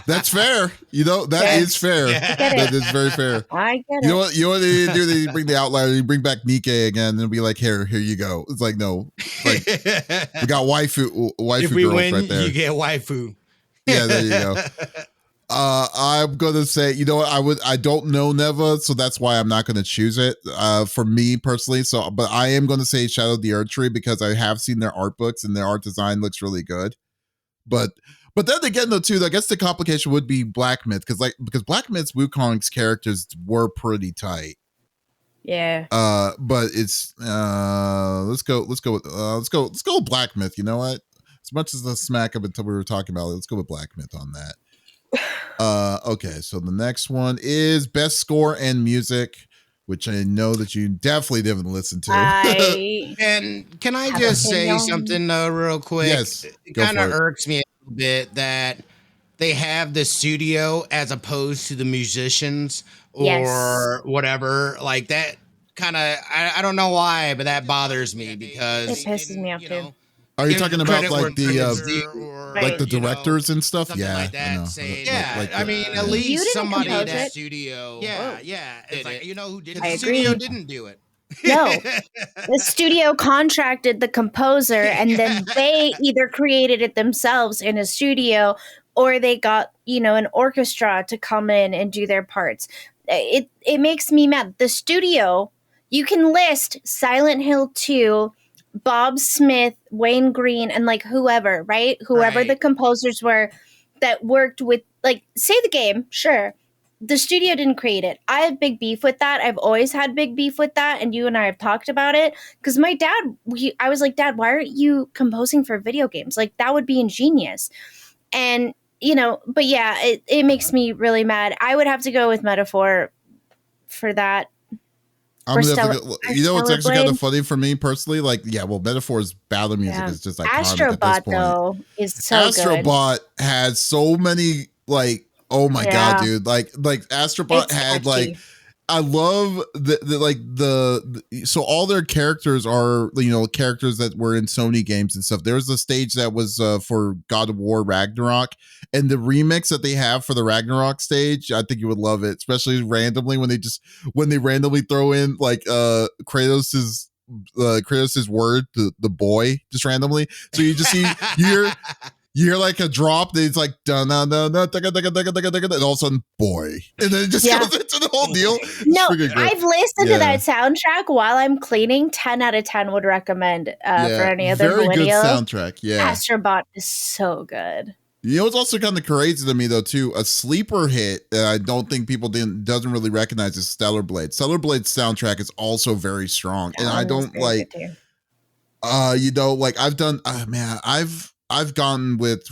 That's fair. You know, that is fair. That is very fair. I get it. You know what they do? They bring the Outlier, they bring back Nikkei again and be like, here you go. It's like, no. Like, we got waifu if we girls win, right there. You get waifu. Yeah, there you go. I'm gonna say, you know what, I don't know Neva, so that's why I'm not gonna choose it for me personally. So, but I am gonna say Shadow of the Earth Tree because I have seen their art books and their art design looks really good. But then again, though, too, I guess the complication would be Black Myth because Black Myth's Wukong's characters were pretty tight. Yeah. But it's let's go with Black Myth. You know what? As much as the smack up until we were talking about it, let's go with Black Myth on that. Okay, so the next one is Best Score and Music, which I know that you definitely didn't listen to. And can I just say something real quick? Yes, it kind of irks me a little bit that they have the studio as opposed to the musicians or whatever. Like that kind of, I don't know why, but that bothers me because it pisses me off too. Are you talking about like the directors and stuff? Yeah, like that. I know. I mean, at least somebody in that studio. Yeah. It's like, you know who did it? The studio didn't do it. No, the studio contracted the composer, and then they either created it themselves in a studio, or they got an orchestra to come in and do their parts. It makes me mad. The studio, you can list Silent Hill 2. Bob Smith, Wayne Green, and like whoever, right? Whoever the composers were that worked with, like, say the game, sure. The studio didn't create it. I have big beef with that. I've always had big beef with that, and you and I have talked about it. Because my dad, I was like, Dad, why aren't you composing for video games? Like, that would be ingenious. And, but yeah, it makes me really mad. I would have to go with Metaphor for that. I'm gonna have to you know, it's Stellar actually kind Blade. of funny for me personally. Like, yeah, well, Metaphor's battle music is just iconic at this Astrobot point. though is so good. Astrobot had so many like, oh my god, dude! Like Astrobot It's had catchy. like, I love so all their characters are, you know, characters that were in Sony games and stuff. There was a stage that was for God of War Ragnarok, and the remix that they have for the Ragnarok stage, I think you would love it, especially randomly when they randomly throw in like Kratos's word, the boy, just randomly. So you just see you hear like a drop, then it's like dun dun dun dun dun dun dun dun dun dun, and all of a sudden, boy, and then it just goes into the whole deal. No, I've listened to that soundtrack while I'm cleaning. 10 out of 10 would recommend for any other very millennial. good soundtrack. Yeah, Astrobot is so good. You know, it's also kind of crazy to me though too. A sleeper hit that I don't think people doesn't really recognize is Stellar Blade. Stellar Blade's soundtrack is also very strong, and I don't like. You know, like I've done. Man, I've gone with.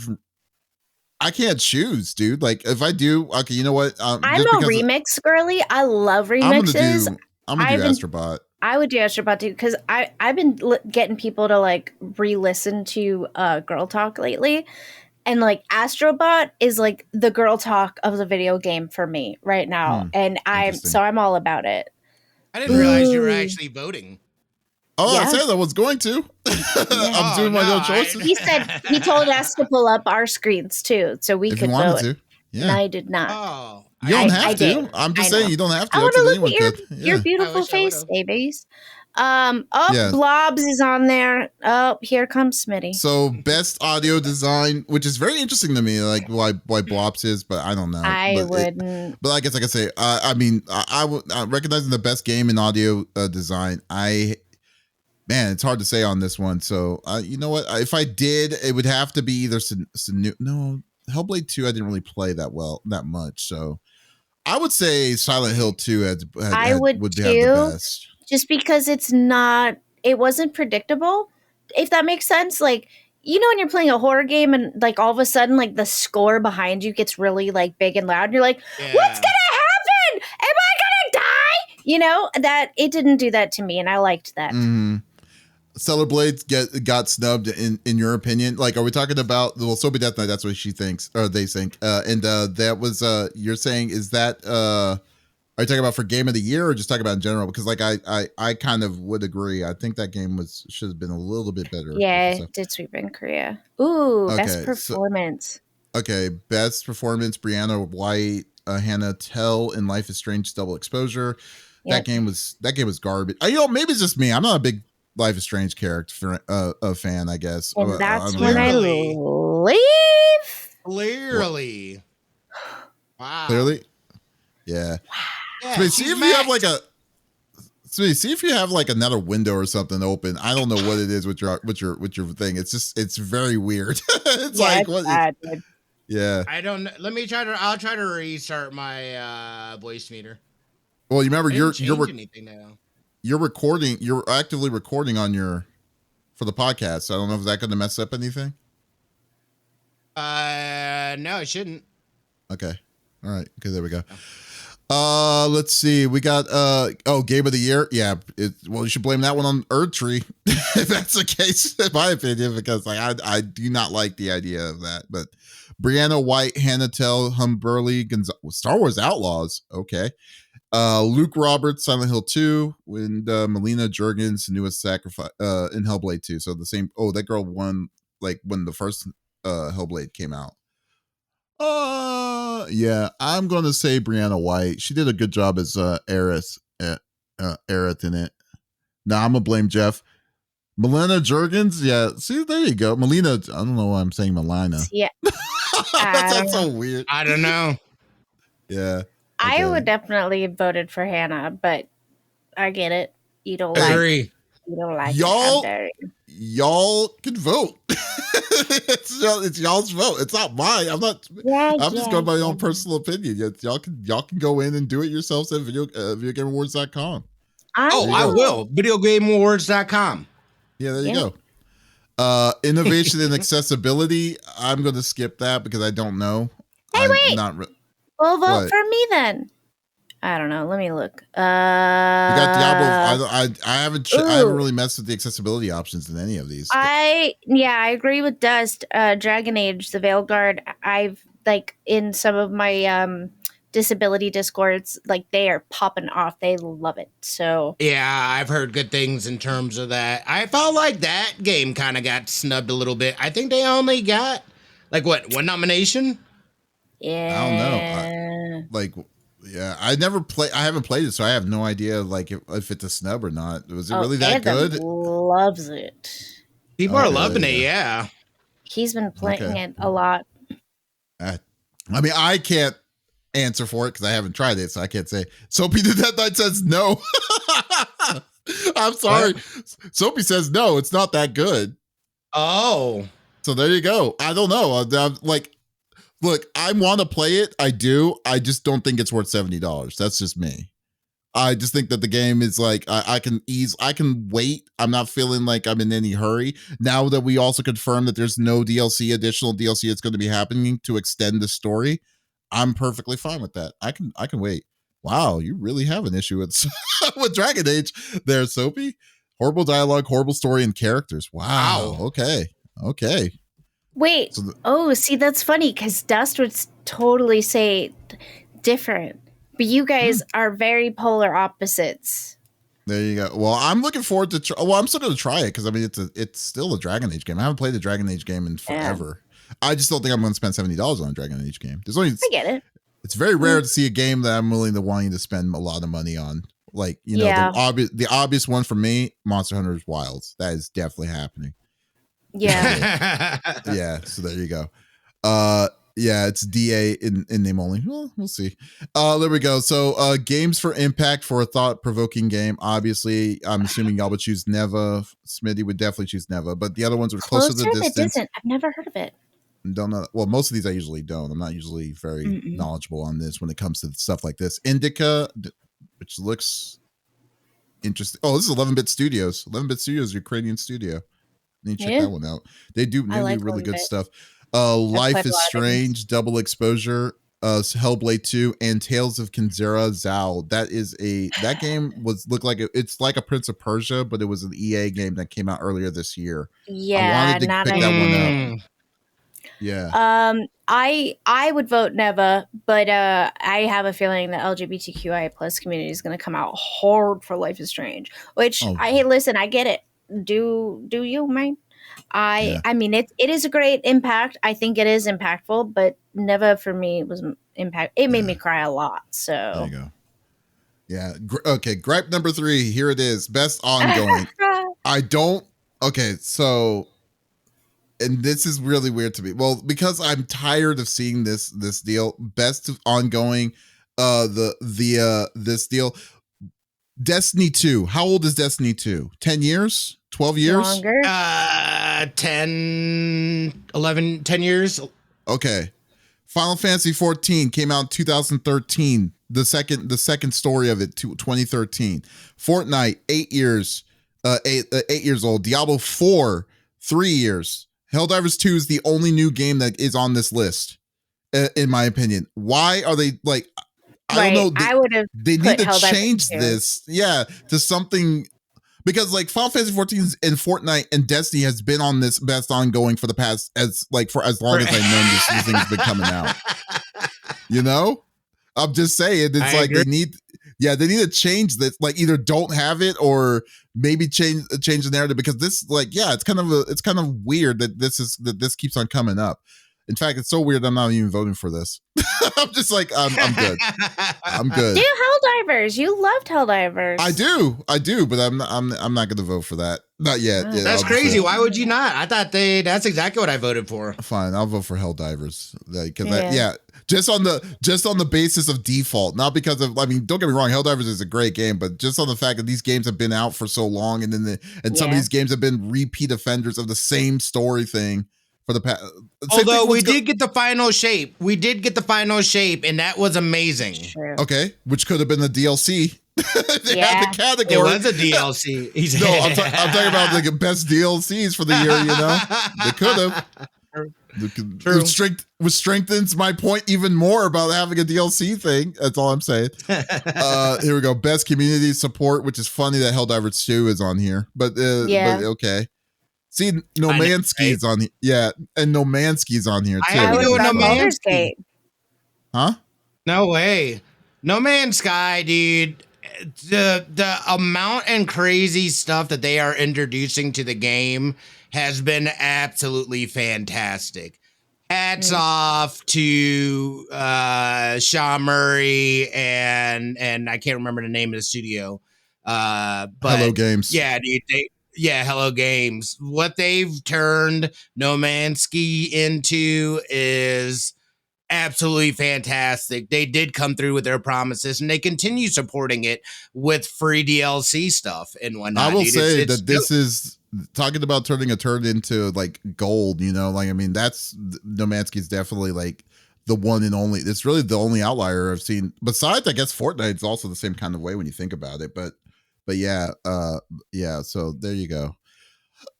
I can't choose, dude. Like if I do, okay, you know what? I'm a remix girly. I love remixes. I'm gonna do Astrobot. I would do Astrobot too because I've been getting people to like re-listen to Girl Talk lately, and like Astrobot is like the Girl Talk of the video game for me right now, and I'm all about it. I didn't realize you were actually voting. Oh, I said I was going to. I'm doing my own choices. He told us to pull up our screens too, so we could vote. To. Yeah. And I did not. Oh, you don't have to. I'm just saying you don't have to. I want to look at your beautiful face, Davies. Blobs is on there. Oh, here comes Smitty. So best audio design, which is very interesting to me, like why Blobs is, but I don't know. I wouldn't. But I guess like I say, I mean, I would recognizing the best game in audio design. Man, it's hard to say on this one. So, you know what? If I did, it would have to be either no, Hellblade 2. I didn't really play that much. So, I would say Silent Hill 2 would have the best. Just because it wasn't predictable, if that makes sense. Like, you know, when you're playing a horror game and like all of a sudden, like the score behind you gets really like big and loud, and you're like, what's gonna happen? Am I gonna die? You know, that it didn't do that to me, and I liked that. Mm-hmm. Stellar Blades got snubbed in your opinion. Like, are we talking about Sobi Death Knight? That's what she thinks, or they think. And that was you're saying, is that are you talking about for game of the year or just talking about in general? Because like I kind of would agree. I think that game should have been a little bit better. Yeah, it did sweep in Korea. Ooh, best performance. Best performance: Brianna White, Hannah Tell in Life is Strange Double Exposure. Yep. That game was garbage. You know, maybe it's just me. I'm not a big Life is Strange character fan, I guess. And that's when I leave. Clearly. Wow. Clearly? Yeah. Yeah, so see if you have like another window or something open. I don't know what it is with your thing. It's very weird. It's like what bad, yeah. I don't know. I'll try to restart my voice meter. Well, you remember you're actively recording for the podcast. So I don't know if that's going to mess up anything. No, it shouldn't. Okay. All right. Okay, there we go. Let's see. We got game of the year. Yeah. You should blame that one on Erdtree if that's the case, in my opinion, because like I do not like the idea of that. But Brianna White, Hannah Tell, Humberly, Star Wars Outlaws. Okay. Luke Roberts, Silent Hill 2, and Melina Juergens, Newest Sacrifice in Hellblade 2. So the same. Oh, that girl won like when the first Hellblade came out. Yeah, I'm gonna say Brianna White. She did a good job as Aerith in it. Now I'm gonna blame Jeff. Melina Juergens, yeah. See, there you go. Melina, I don't know why I'm saying Melina. Yeah, that's so weird. I don't know. Yeah. I would definitely have voted for Hannah, but I get it. You don't like y'all can vote. it's y'all's vote. It's not mine. I'm just going by my own personal opinion. Y'all can go in and do it yourselves at videogameawards.com. I will. Videogameawards.com. Yeah, there you go. Innovation and accessibility. I'm going to skip that because I don't know. Hey, wait. Well, vote for me then. I don't know. Let me look. You got Diablo. I haven't really messed with the accessibility options in any of these. I agree with Dust. Dragon Age, the Veilguard. I've like in some of my disability discords, like they are popping off. They love it. So yeah, I've heard good things in terms of that. I felt like that game kind of got snubbed a little bit. I think they only got like one nomination. Yeah, I don't know. I haven't played it, so I have no idea like if it's a snub or not. Was it really that good? Loves it. People are loving it. Yeah, he's been playing it a lot. I mean, I can't answer for it because I haven't tried it, so I can't say. Soapy the Death Knight says no. I'm sorry. Soapy says no. It's not that good. Oh, so there you go. I don't know. I'm like. Look, I want to play it. I do. I just don't think it's worth $70. That's just me. I just think that the game is like, I can wait. I'm not feeling like I'm in any hurry. Now that we also confirmed that there's no additional DLC that's going to be happening to extend the story, I'm perfectly fine with that. I can wait. Wow, you really have an issue with, with Dragon Age there, Soapy. Horrible dialogue, horrible story, and characters. Wow. Okay. Wait. See, that's funny because Dust would totally say different, but you guys are very polar opposites. There you go. Well, I'm looking forward to. I'm still going to try it because I mean it's still a Dragon Age game. I haven't played a Dragon Age game in forever. Yeah. I just don't think I'm going to spend $70 on a Dragon Age game. I get it. It's very rare to see a game that I'm willing to wanting to spend a lot of money on. Like the obvious one for me, Monster Hunter Wilds. That is definitely happening. Yeah. Yeah. So there you go. It's DA in name only. Well, we'll see. There we go. So games for impact for a thought-provoking game. Obviously, I'm assuming y'all would choose Neva. Smitty would definitely choose Neva, but the other ones are closer to the distance. I've never heard of it. Don't know. Well, most of these I usually don't. I'm not usually very knowledgeable on this when it comes to stuff like this. Indica, which looks interesting. Oh, this is 11-Bit Studios. 11-Bit Studios, Ukrainian studio. Need to check that one out. They do really good stuff. Life is Strange, Double Exposure, Hellblade 2, and Tales of Kenzera Zal. That game looked like it's like a Prince of Persia, but it was an EA game that came out earlier this year. Yeah, I wanted to pick that one up. Yeah. I would vote Neva, but I have a feeling the LGBTQI plus community is going to come out hard for Life is Strange. Which listen, I get it. Do you, man? I mean it is a great impact. I think it is impactful, but Neva for me was impact. It made me cry a lot. So there you go. Yeah. Okay. Gripe number 3. Here it is. Best ongoing. So, and this is really weird to me. Well, because I'm tired of seeing this deal. Best ongoing. This deal. Destiny 2. How old is Destiny 2? 10 years? 12 years? Longer. 10 years. Okay. Final Fantasy 14 came out in 2013. The second story of it, 2013. Fortnite, 8 years. 8 years old. Diablo 4, 3 years. Helldivers 2 is the only new game that is on this list, in my opinion. Why are they like? I don't know. They need to change this, to something, because like Final Fantasy 14 and Fortnite and Destiny has been on this best ongoing for the past for as long as I've known these things been coming out. You know, I'm just saying it's like they need to change this. Like either don't have it or maybe change the narrative, because this it's kind of weird that this keeps on coming up. In fact, it's so weird I'm not even voting for this. I'm just like, I'm good. I'm good. Do Helldivers. You loved Helldivers. I do, but I'm not going to vote for that. Not yet. Oh. Yeah, that's crazy. Why would you not? I thought that's exactly what I voted for. Fine, I'll vote for Helldivers. Just on the basis of default, not because of. I mean, don't get me wrong, Helldivers is a great game, but just on the fact that these games have been out for so long, and some of these games have been repeat offenders of the same story thing. For the past, although we did get the final shape, and that was amazing. True. Okay, which could have been the DLC. They had the category. It was a DLC. I'm talking about the best DLCs for the year. You know, they could have. True. which strengthens my point even more about having a DLC thing. That's all I'm saying. Here we go. Best community support, which is funny that Helldivers 2 is on here, but okay. See, No Man's Ski is on here. Yeah, and No Man's Ski is on here too. I have to go with No Man's Ski. Huh? No way. No Man's Sky, dude. The amount and crazy stuff that they are introducing to the game has been absolutely fantastic. Hats off to Sean Murray and I can't remember the name of the studio. But Hello Games. Yeah, dude. Hello Games. What they've turned No Man's Ski into is absolutely fantastic. They did come through with their promises, and they continue supporting it with free DLC stuff and whatnot. I will say that this is talking about turning a turd into like gold, you know, like, I mean, that's No Man's Ski is definitely like the one and only. It's really the only outlier I've seen. Besides, I guess Fortnite's also the same kind of way when you think about it, but yeah, so there you go.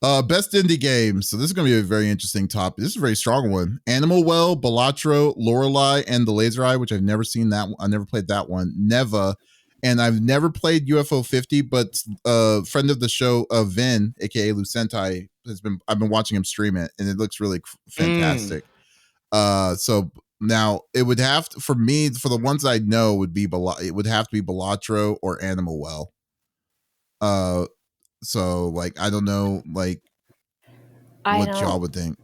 Best indie games. So this is going to be a very interesting topic. This is a very strong one. Animal Well, Balatro, Lorelei, and The Laser Eye, which I've never seen that one. I never played that one. Neva. And I've never played UFO 50, but a friend of the show, Vin, aka Lucentai, I've been watching him stream it, and it looks really fantastic. So now it would have to, for me, for the ones I know, it would have to be Balatro or Animal Well. So like, I don't know, like what y'all would think.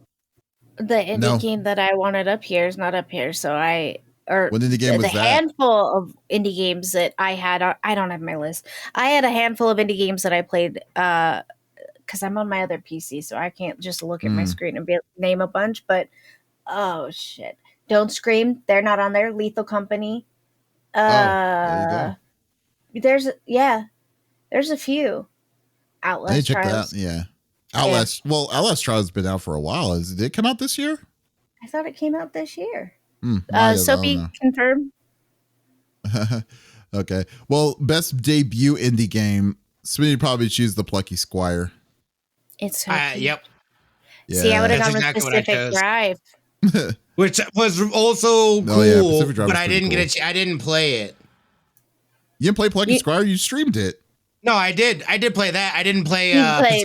The indie game that I wanted up here is not up here, so what indie game was that? The handful of indie games that I had, I don't have my list. I had a handful of indie games that I played because I'm on my other PC, so I can't just look at my screen and name a bunch. But oh shit, Don't Scream, they're not on there. Lethal Company. There you go. There's a few. Outlast Trials. Yeah. Outlast. Yeah. Well, Outlast Trials has been out for a while. Did it come out this year? I thought it came out this year. Soapy confirmed. Okay. Well, best debut indie game. Smitty probably choose The Plucky Squire. It's yep. Yeah. See, I would have gone with Pacific Drive, which was also cool, but I didn't get it. I didn't play it. You didn't play Plucky Squire? You streamed it. No, I did. I did play that. I didn't play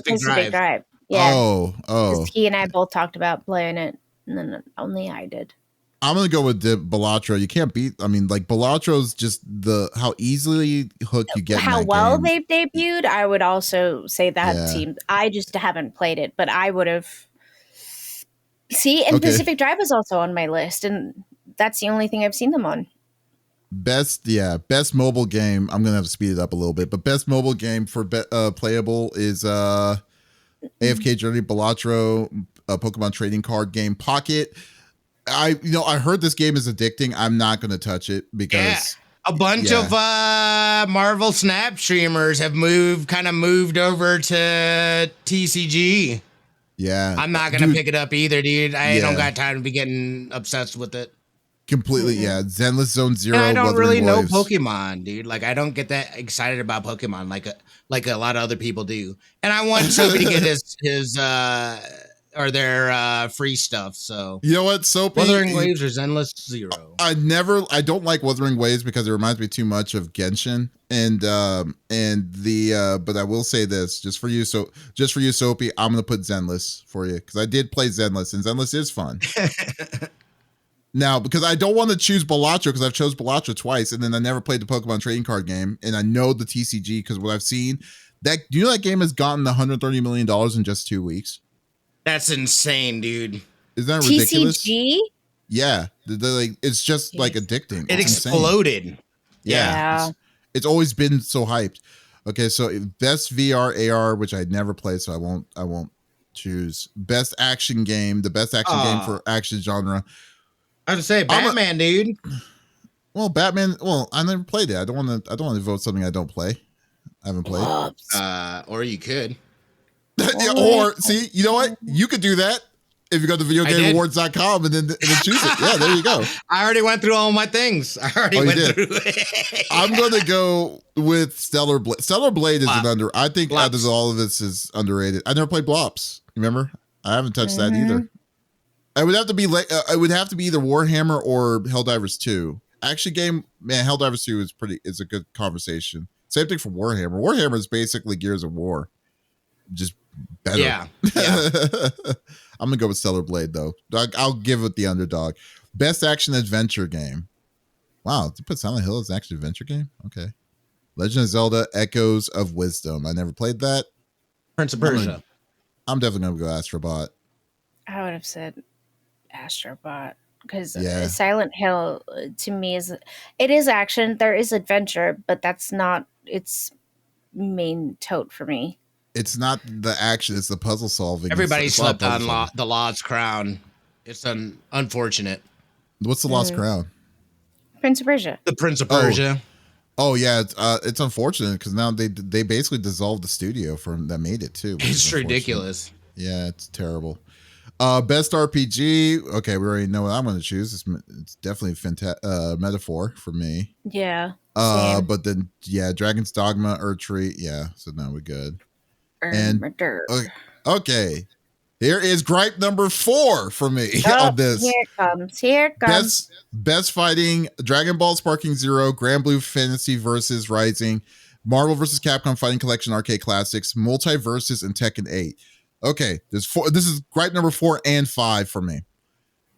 Pacific Drive. Yeah. Oh. He and I both talked about playing it, and then only I did. I'm gonna go with the Balatro. You can't beat. I mean, like Balatro's just how easily hooked you get. How well they've debuted. I would also say that team. I just haven't played it, but I would have. See, and Pacific Drive is also on my list, and that's the only thing I've seen them on. Best mobile game. I'm gonna have to speed it up a little bit, but best mobile game for playable is AFK Journey, Balatro, Pokemon trading card game, Pocket. I heard this game is addicting. I'm not going to touch it because a bunch of Marvel Snap streamers have moved over to TCG. Yeah, I'm not going to pick it up either, dude. I don't got time to be getting obsessed with it. Completely, Zenless Zone Zero. I don't really know Pokemon, dude. Like, I don't get that excited about Pokemon like a lot of other people do. And I want Soapy to get his their free stuff. So you know what, Soapy, Wuthering Waves or Zenless Zero. I don't like Wuthering Waves because it reminds me too much of Genshin. But I will say this just for you, Soapy, I'm gonna put Zenless for you because I did play Zenless and Zenless is fun. Now, because I don't want to choose Balatro because I've chose Balatro twice and then I never played the Pokemon trading card game, and I know the TCG because what I've seen that that game has gotten $130 million in just 2 weeks. That's insane, dude. Isn't that ridiculous? TCG? Yeah, it's just like addicting. It exploded. Yeah. It's always been so hyped. Okay, so best VR AR, which I'd never played, so I won't choose. Best action game, the best action game for action genre. I have to say Batman, dude. Well, Batman. Well, I never played it. I don't want to vote something I don't play. I haven't played. Or you could. Or see, you know what? You could do that if you go to videogameawards.com and then choose it. Yeah, there you go. I already went through all my things. I already went through it. I'm gonna go with Stellar Blade. Stellar Blade is I think out of all of this is underrated. I never played Blops. Remember? I haven't touched that either. I would have to be like it would have to be either Warhammer or Helldivers 2. Actually, Helldivers 2 is a good conversation. Same thing for Warhammer. Warhammer is basically Gears of War, just better. Yeah. I'm gonna go with Stellar Blade though. I'll give it the underdog. Best action adventure game. Wow, you put Silent Hill as an action adventure game? Okay. Legend of Zelda: Echoes of Wisdom. I never played that. Prince of Persia. I'm definitely gonna go Astrobot. I would have said Astrobot because Yeah. Silent Hill to me is action. There is adventure, but that's not its main tote for me. It's not the action; it's the puzzle solving. Everybody It's slept on the Lost Crown. It's unfortunate. What's the Lost Crown? Prince of Persia. The Prince of Persia. Oh yeah, it's unfortunate because now they basically dissolved the studio that made it too. It's ridiculous. Yeah, it's terrible. Best RPG. Okay, we already know what I'm going to choose. It's definitely Metaphor for me. Yeah. But then Dragon's Dogma, Earthtree. Yeah, so now we're good. Okay. Here is gripe number 4 for me on this. Here it comes. Best fighting: Dragon Ball Sparking Zero, Grand Blue Fantasy vs. Rising, Marvel vs. Capcom Fighting Collection Arcade Classics, Multiverses, and Tekken 8. Okay, there's 4. This is gripe number 4 and 5 for me.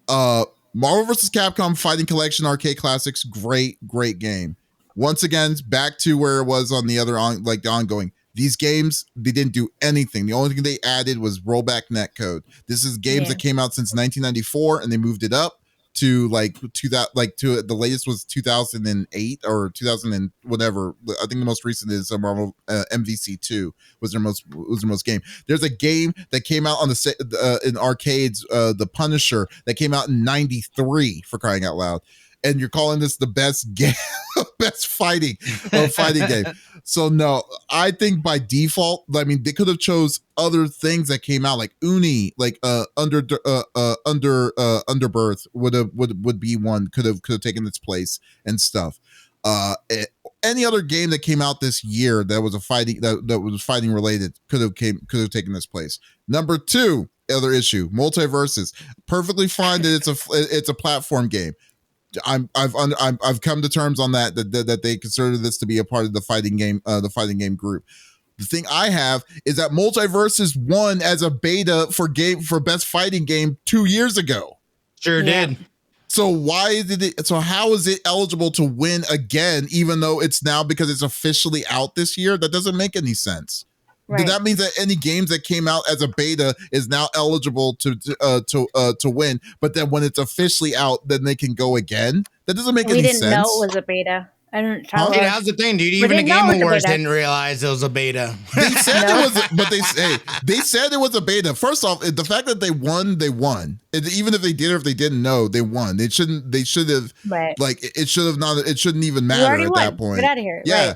Marvel vs. Capcom Fighting Collection Arcade Classics, great game. Once again, back to where it was on the other the ongoing. These games, they didn't do anything. The only thing they added was rollback netcode. This is games that came out since 1994, and they moved it up to the latest was 2008 or 2000 and whatever. I think the most recent is Marvel MVC2 was their most game. There's a game that came out on in arcades, The Punisher, that came out in 93, for crying out loud. And you're calling this the best game, best fighting game. So no, I think by default, I mean, they could have chose other things that came out like Uni, like Underbirth would be one, could have taken its place and stuff. Any other game that came out this year that was fighting related could have taken this place. Number 2, other issue, Multiverses. Perfectly fine that it's a platform game. I've come to terms on that they consider this to be a part of the fighting game group. The thing I have is that Multiverses won as a beta for best fighting game 2 years ago. Sure did. So how is it eligible to win again, even though it's now because it's officially out this year? That doesn't make any sense. Right. That means that any games that came out as a beta is now eligible to win, but then when it's officially out, then they can go again. That doesn't make any sense. We didn't know it was a beta. I don't tell Dude, that's the thing, dude. Even the Game Awards didn't realize it was a beta. They said it was, but they said it was a beta. First off, the fact that they won. Even if they did or if they didn't know, they won. They should have it should have not. It shouldn't even matter at that point. Get out of here. Yeah. Right.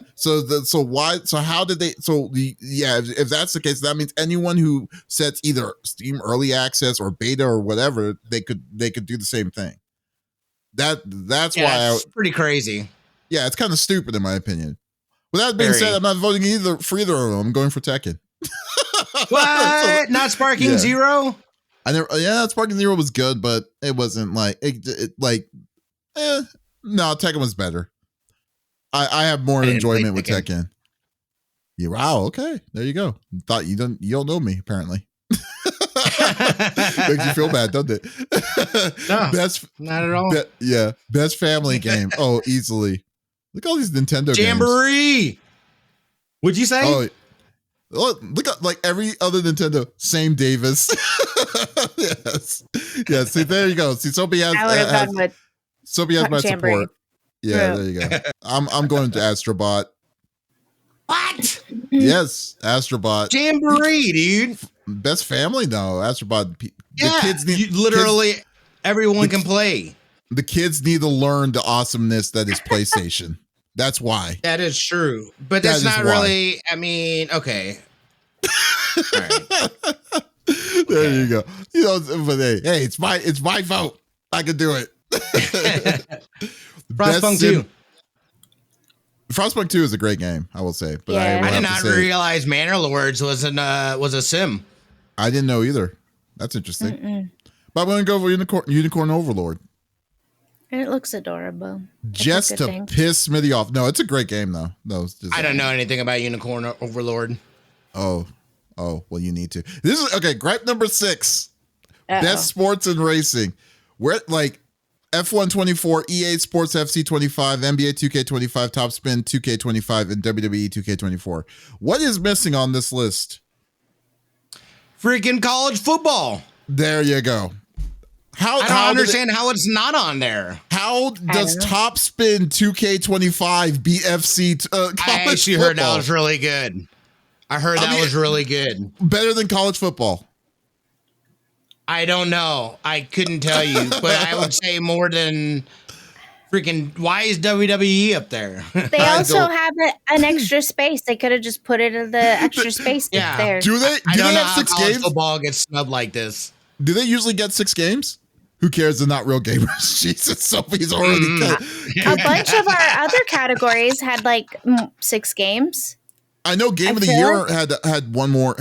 If that's the case, that means anyone who sets either Steam Early Access or beta or whatever, they could do the same thing. That's why it's pretty crazy. Yeah, it's kind of stupid in my opinion. With that being said, I'm not voting for either of them. I'm going for Tekken. What? Not Sparking Zero? Sparking Zero was good, but it wasn't no, Tekken was better. I have more enjoyment with Tekken. Yeah, wow, okay. There you go. Thought you don't know me, apparently. Makes you feel bad, doesn't it? No, not at all. Best family game. Oh, easily. Look at all these Nintendo Jamboree. games. What'd you say? Oh, look at like every other Nintendo. Same Davis. Yes. Yeah. See, there you go. See, Sophie has my support. Yeah, there you go. I'm going to Astrobot. What? Yes, Astrobot. Jamboree, dude. Best family, no. Astrobot. Everyone can play. The kids need to learn the awesomeness that is PlayStation. That's why. That is true. But that's not really, I mean, okay. All right. There you go. You know, but hey, it's my vote. I can do it. Frostpunk 2. Frostpunk 2 is a great game, I will say. But I did not realize Manor Lords was a sim. I didn't know either. That's interesting. But I'm going to go for Unicorn Overlord. And it looks adorable. Just to piss Smitty off. No, it's a great game, though. No, I don't know anything about Unicorn Overlord. Oh, well, you need to. This is okay. Gripe number 6. Best sports and racing. We're like F1 24, EA Sports FC 25, NBA 2K 25, Top Spin 2K 25, and WWE 2K 24. What is missing on this list? Freaking college football. There you go. I don't understand how it's not on there. How does Top Spin 2K25 beat FC college I actually football? heard that was really good. I heard that was really good. Better than college football. I don't know. I couldn't tell you, but I would say more than freaking. Why is WWE up there? They also have an extra space. They could have just put it in the extra space there. Do they? Do they have 6 games? Football gets snubbed like this. Do they usually get 6 games? Who cares? They're not real gamers. Jesus, Sophie's already cut. A bunch of our other categories had like 6 games. I know Game of the Year had more,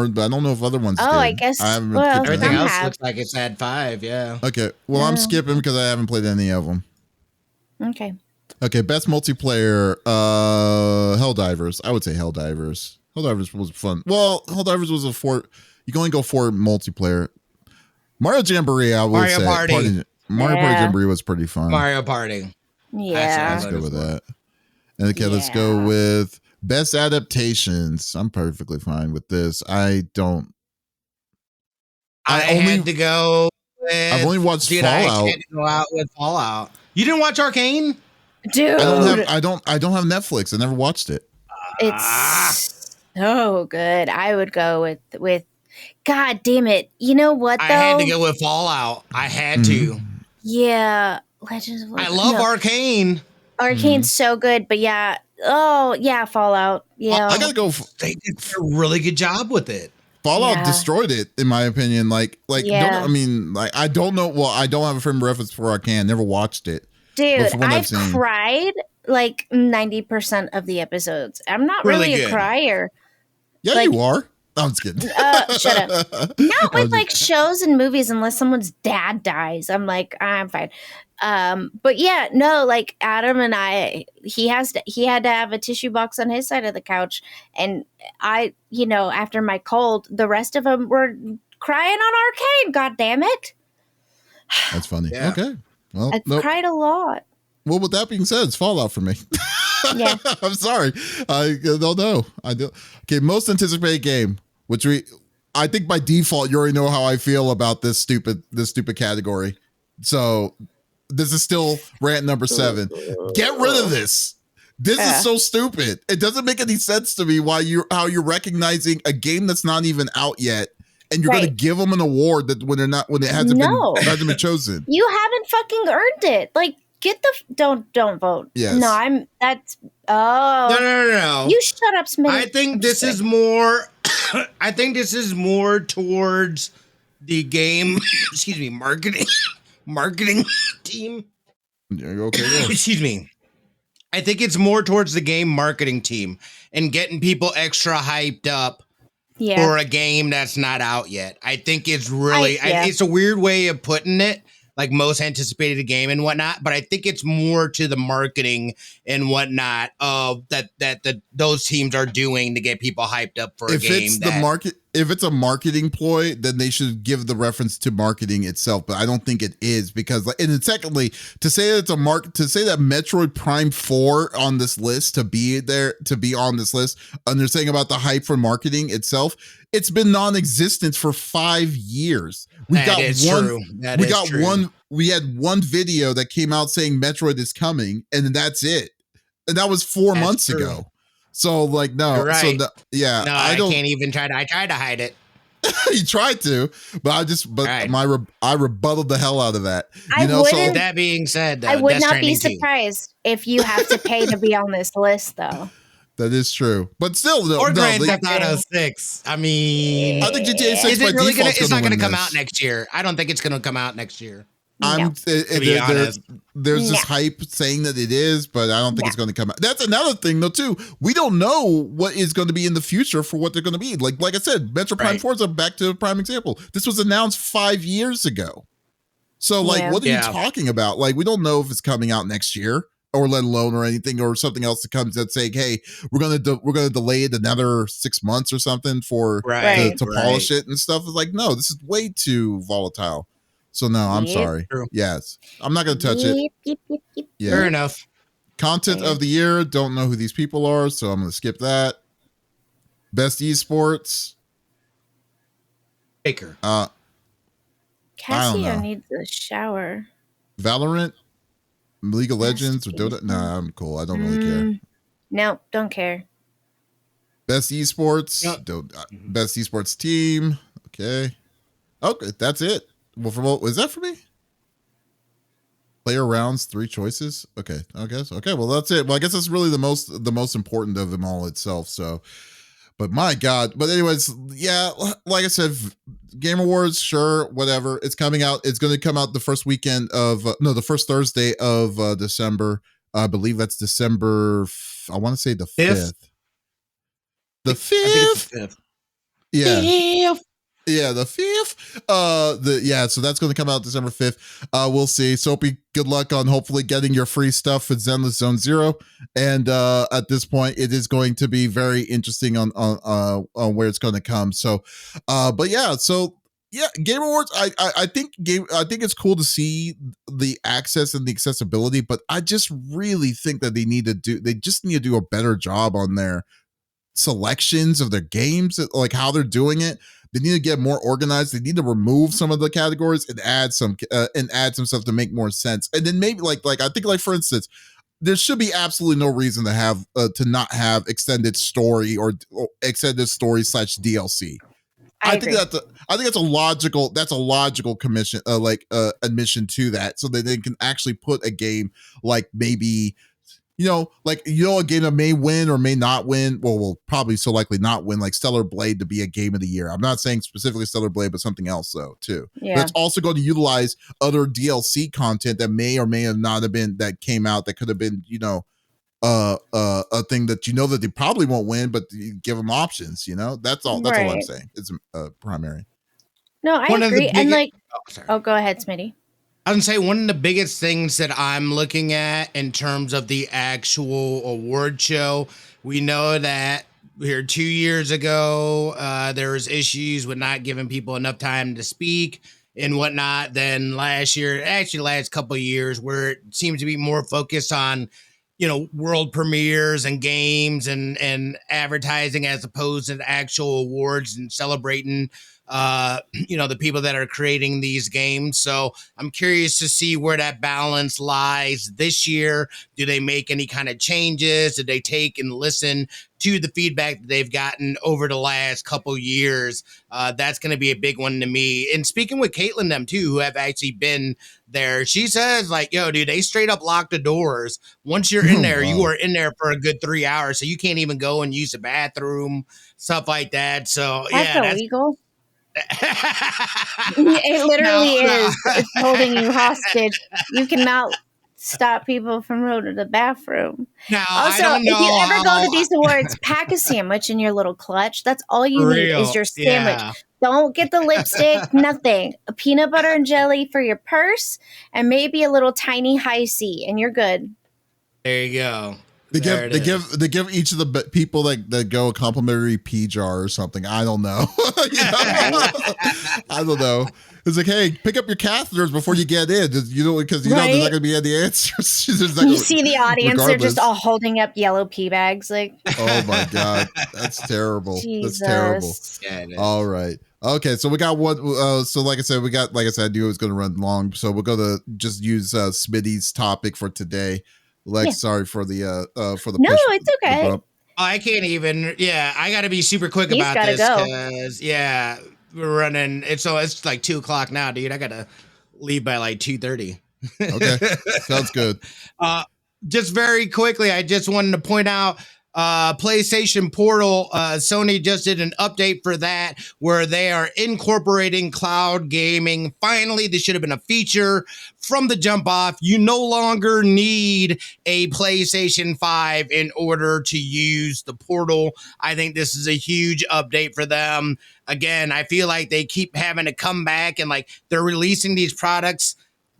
but I don't know if other ones did. I guess. Everything else looks like it's had 5. Yeah. Okay. Well, I'm skipping because I haven't played any of them. Okay. Okay. Best multiplayer. Helldivers. I would say Helldivers. Helldivers was fun. Well, Helldivers was you can only go 4 multiplayer. Mario Jamboree. I would say. Party. Mario Party Jamboree was pretty fun. Mario Party. Yeah. Let's go with that. And okay, let's go with best adaptations. I'm perfectly fine with this. I had to go with, I've only watched Fallout. I had to go out with Fallout. You didn't watch Arcane? Dude. I don't have Netflix. I never watched it. It's so good. I would go with God damn it. You know what though? I had to go with Fallout. I had to. Yeah. Legends of I love Arcane. Arcane's so good, but Fallout. Yeah. I gotta go. They did a really good job with it. Fallout destroyed it, in my opinion. I don't know. Well, I don't have a frame of reference for Arcane. Never watched it. Dude, I've cried like 90% of the episodes. I'm not really a crier. Yeah, you are. I'm just kidding. Shut up. Not with like shows and movies unless someone's dad dies. I'm like, I'm fine. But yeah, no, like Adam and I, he had to have a tissue box on his side of the couch. And I, after my cold, the rest of them were crying on Arcane. God damn it. That's funny. Yeah. Okay. Well, I cried a lot. Well, with that being said, it's Fallout for me. Yeah. I'm sorry. I don't know. I do. Okay. Most anticipated game, which I think by default, you already know how I feel about this stupid category. So this is still rant number 7. Get rid of this. This is so stupid. It doesn't make any sense to me how you're recognizing a game that's not even out yet, and you're going to give them an award that when it hasn't been chosen. You haven't fucking earned it. Like, don't vote. Yes. No, No. You shut up, Smitty. I think this is more. I think this is more towards the game. Excuse me, marketing team. Okay. Excuse me. I think it's more towards the game marketing team and getting people extra hyped up for a game that's not out yet. I think it's really, it's a weird way of putting it, like most anticipated game and whatnot, but I think it's more to the marketing and whatnot of that those teams are doing to get people hyped up for a game. If it's a marketing ploy, then they should give the reference to marketing itself. But I don't think it is because, and then secondly, to say that Metroid Prime 4 on this list to be on this list, and they're saying about the hype for marketing itself, it's been non-existent for 5 years. We had one video that came out saying Metroid is coming, and that's it. And that was 4 months ago. So no, you're right. No, I can't even try to. I tried to hide it. You tried to, but I rebutted the hell out of that. That being said, though, I would not be surprised if you have to pay to be on this list, though. That is true, but still, Grand Theft Auto 6. I mean, I think GTA 6 is it really it's not going to come out next year. I don't think it's going to come out next year. There's this hype saying that it is, but I don't think it's going to come out. That's another thing, though, too. We don't know what is going to be in the future for what they're going to be. Like I said, Metro Prime 4 is a back to prime example. This was announced 5 years ago. So, like, Yeah. what are you talking about? Like, we don't know if it's coming out next year, or let alone or anything, or something else that comes that's saying, "Hey, we're gonna delay it another 6 months or something for to polish it and stuff." It's like, no, this is way too volatile. So no, I'm sorry. True. Yes, I'm not gonna touch it. Yeah. Fair enough. Content of the year. Don't know who these people are, so I'm gonna skip that. Best esports. Baker. Cassio needs a shower. Valorant, League of Legends, or Dota. Nah, I'm cool. I don't really care. No, don't care. Best esports. Best esports team. Okay, that's it. Well, was that for me? Player rounds, 3 choices. Okay, I guess. Okay, well that's it. Well, I guess that's really the most important of them all itself. So, but my God. But anyways, yeah, like I said, Game Awards, sure, whatever. It's coming out. It's going to come out the first weekend of the first Thursday of December. I believe that's December. I want to say the 5th. The 5th. Yeah. Yeah, the 5th. So that's going to come out December 5th. We'll see. Soapy, good luck on hopefully getting your free stuff with Zenless Zone Zero. And at this point, it is going to be very interesting on where it's going to come. So, but yeah, so yeah, Game Awards. I think it's cool to see the access and the accessibility, but I just really think that they just need to do a better job on their selections of their games, like how they're doing it. They need to get more organized. They need to remove some of the categories and add some stuff to make more sense. And then maybe like I think, like, for instance, there should be absolutely no reason to have to not have extended story or extended story / DLC. I think that's a logical commission admission to that, so that they can actually put a game like maybe, a game that may win or may not win. Well, will probably so likely not win, like Stellar Blade, to be a game of the year. I'm not saying specifically Stellar Blade, but something else though too. Yeah. That's also going to utilize other DLC content that may or may not have been that came out that could have been, a thing that that they probably won't win, but you give them options. That's all. That's all I'm saying. It's primary. No, I agree. And go ahead, Smitty. I would say one of the biggest things that I'm looking at in terms of the actual award show, we know that here 2 years ago, there was issues with not giving people enough time to speak and whatnot. Then last year, actually last couple of years, where it seems to be more focused on, world premieres and games and advertising as opposed to the actual awards and celebrating the people that are creating these games. So I'm curious to see where that balance lies this year. Do they make any kind of changes? Did they take and listen to the feedback that they've gotten over the last couple years? That's going to be a big one to me. And speaking with Caitlin, them too, who have actually been there, she says yo, dude, they straight up lock the doors. Once you're in there, you are in there for a good 3 hours. So you can't even go and use the bathroom, stuff like that. So that's illegal. It literally is. It's holding you hostage. You cannot stop people from going to the bathroom. Now, also, if you ever go to these awards, pack a sandwich in your little clutch. That's all you need is your sandwich. Yeah. Don't get the lipstick, nothing. A peanut butter and jelly for your purse, and maybe a little tiny high C, and you're good. There you go. They give each of the people that go a complimentary pea jar or something. I don't know. I don't know. It's like, hey, pick up your catheters before you get in. Because there's not going to be any answers. You see the audience; regardless. They're just all holding up yellow pea bags. Like, oh my God, that's terrible. Jesus. That's terrible. Yeah, all right. Okay, so we got one. So like I said, I knew it was going to run long. So we're going to just use Smitty's topic for today. Sorry for the no, push, it's okay. I can't even. Yeah, I got to be super quick about this because we're running. It's like 2:00 now, dude. I got to leave by like 2:30. Okay, sounds good. Just very quickly, I just wanted to point out. PlayStation Portal, Sony just did an update for that where they are incorporating cloud gaming. Finally, this should have been a feature from the jump off. You no longer need a PlayStation 5 in order to use the Portal. I think this is a huge update for them. Again, I feel like they keep having to come back and they're releasing these products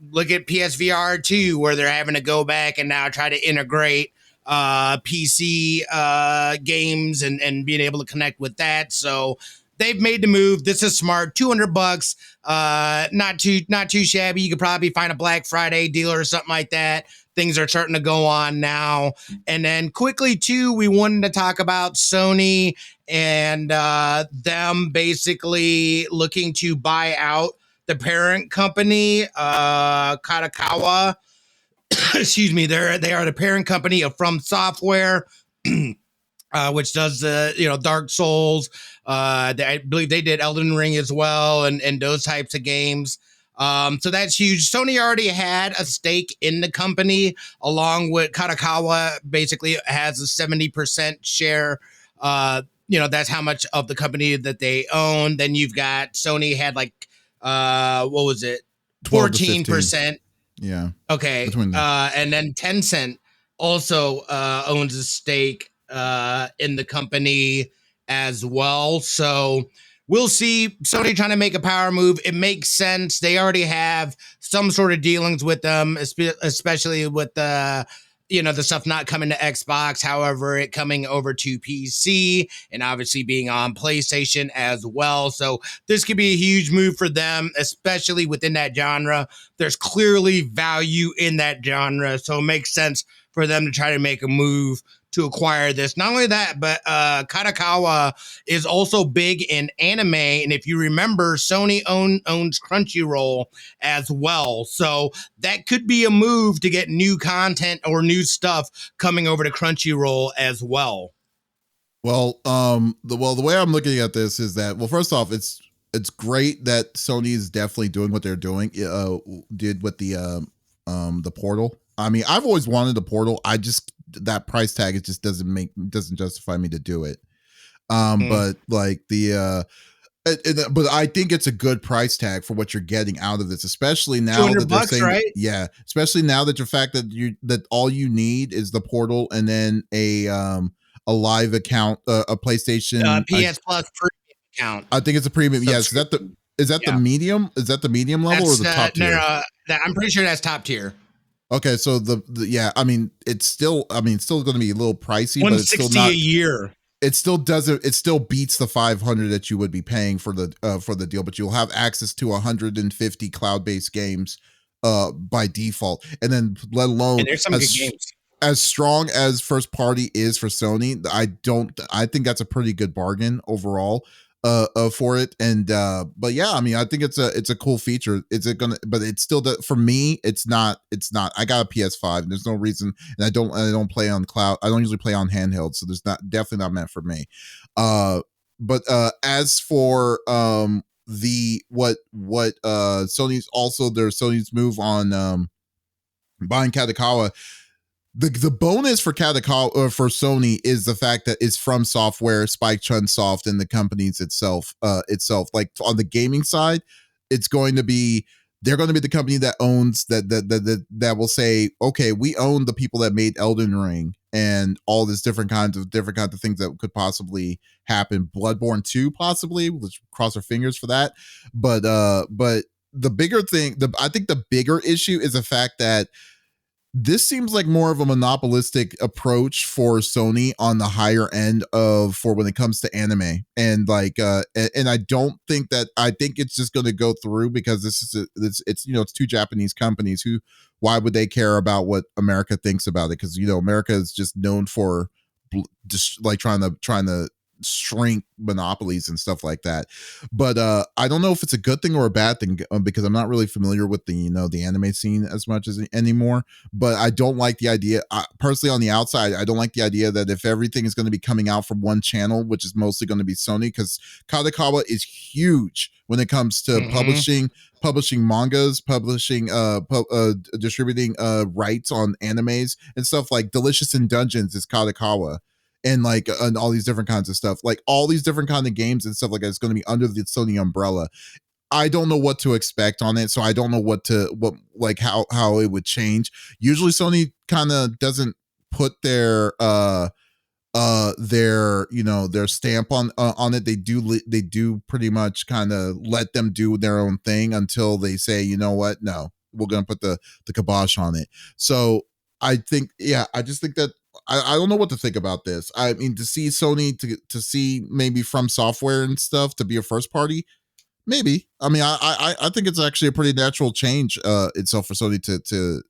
look at PSVR 2, where they're having to go back and now try to integrate PC games and being able to connect with that. So they've made the move. This is smart. $200, not too shabby. You could probably find a Black Friday deal or something like that. Things are starting to go on now. And then quickly too, we wanted to talk about Sony and them basically looking to buy out the parent company, Katakawa. Excuse me. They are the parent company of From Software. Which does the Dark Souls. I believe they did Elden Ring as well, and those types of games. So that's huge. Sony already had a stake in the company, along with Katakawa. Basically, has a 70% share. That's how much of the company that they own. Then you've got Sony had like what was it, 14%. Yeah. Okay. And then Tencent also owns a stake in the company as well. So we'll see. Sony trying to make a power move. It makes sense. They already have some sort of dealings with them, especially with the stuff not coming to Xbox, however, it coming over to PC and obviously being on PlayStation as well. So this could be a huge move for them, especially within that genre. There's clearly value in that genre. So it makes sense for them to try to make a move to acquire this. Not only that, but Katakawa is also big in anime. And if you remember, Sony owns Crunchyroll as well. So that could be a move to get new content or new stuff coming over to Crunchyroll as well. Well, the way I'm looking at this is that, well, first off, it's great that Sony is definitely doing what they're doing. Did with the Portal. I mean, I've always wanted a Portal. That price tag, it just doesn't justify me to do it. But like but I think it's a good price tag for what you're getting out of this, especially now that they're saying, right? Yeah, especially now that the fact that all you need is the Portal and then a live account, a PlayStation PS Plus premium account. I think it's a premium. Yes, is that the medium? Is that the medium level or the top tier? No, I'm pretty sure that's top tier. Okay, so I mean, it's still going to be a little pricey, but it's still $160 not a year. It still beats the 500 that you would be paying for the deal, but you'll have access to 150 cloud-based games by default, and then let alone and there's some good games. As strong as first party is for Sony, I think that's a pretty good bargain overall for it. And but yeah, I mean, I think it's a cool feature. But it's still for me, it's not. I got a PS5 and there's no reason, and I don't play on cloud. I don't usually play on handheld, so there's definitely not meant for me. But as for Sony's move on buying Katakawa. The bonus for Katakawa for Sony is the fact that it's From Software, Spike Chunsoft, and the companies itself. Like on the gaming side, they're going to be the company that owns that will say, okay, we own the people that made Elden Ring and all this different kinds of things that could possibly happen. Bloodborne 2, possibly. Let's cross our fingers for that. But the bigger thing, I think the bigger issue is the fact that this seems like more of a monopolistic approach for Sony on the higher end for when it comes to anime. And like, and I don't think I think it's just going to go through because it's two Japanese companies why would they care about what America thinks about it? Because, America is just known for just like trying to shrink monopolies and stuff like that. But I don't know if it's a good thing or a bad thing because I'm not really familiar with the anime scene as much as anymore. But I don't like the idea personally on the outside. I don't like the idea that if everything is going to be coming out from one channel, which is mostly going to be Sony, because Katakawa is huge when it comes to publishing mangas, distributing rights on animes and stuff. Like Delicious in Dungeons is Katakawa. And like and all these different kinds of stuff, like all these different kind of games and stuff like that, it's going to be under the Sony umbrella. I don't know what to expect on it, so I don't know how it would change. Usually, Sony kind of doesn't put their stamp on it. They do pretty much kind of let them do their own thing until they say, you know what, no, gonna put the kibosh on it. So I think, I just think that I don't know what to think about this. I mean, to see Sony to see maybe From Software and stuff to be a first party, maybe. I mean, I think it's actually a pretty natural change itself for Sony to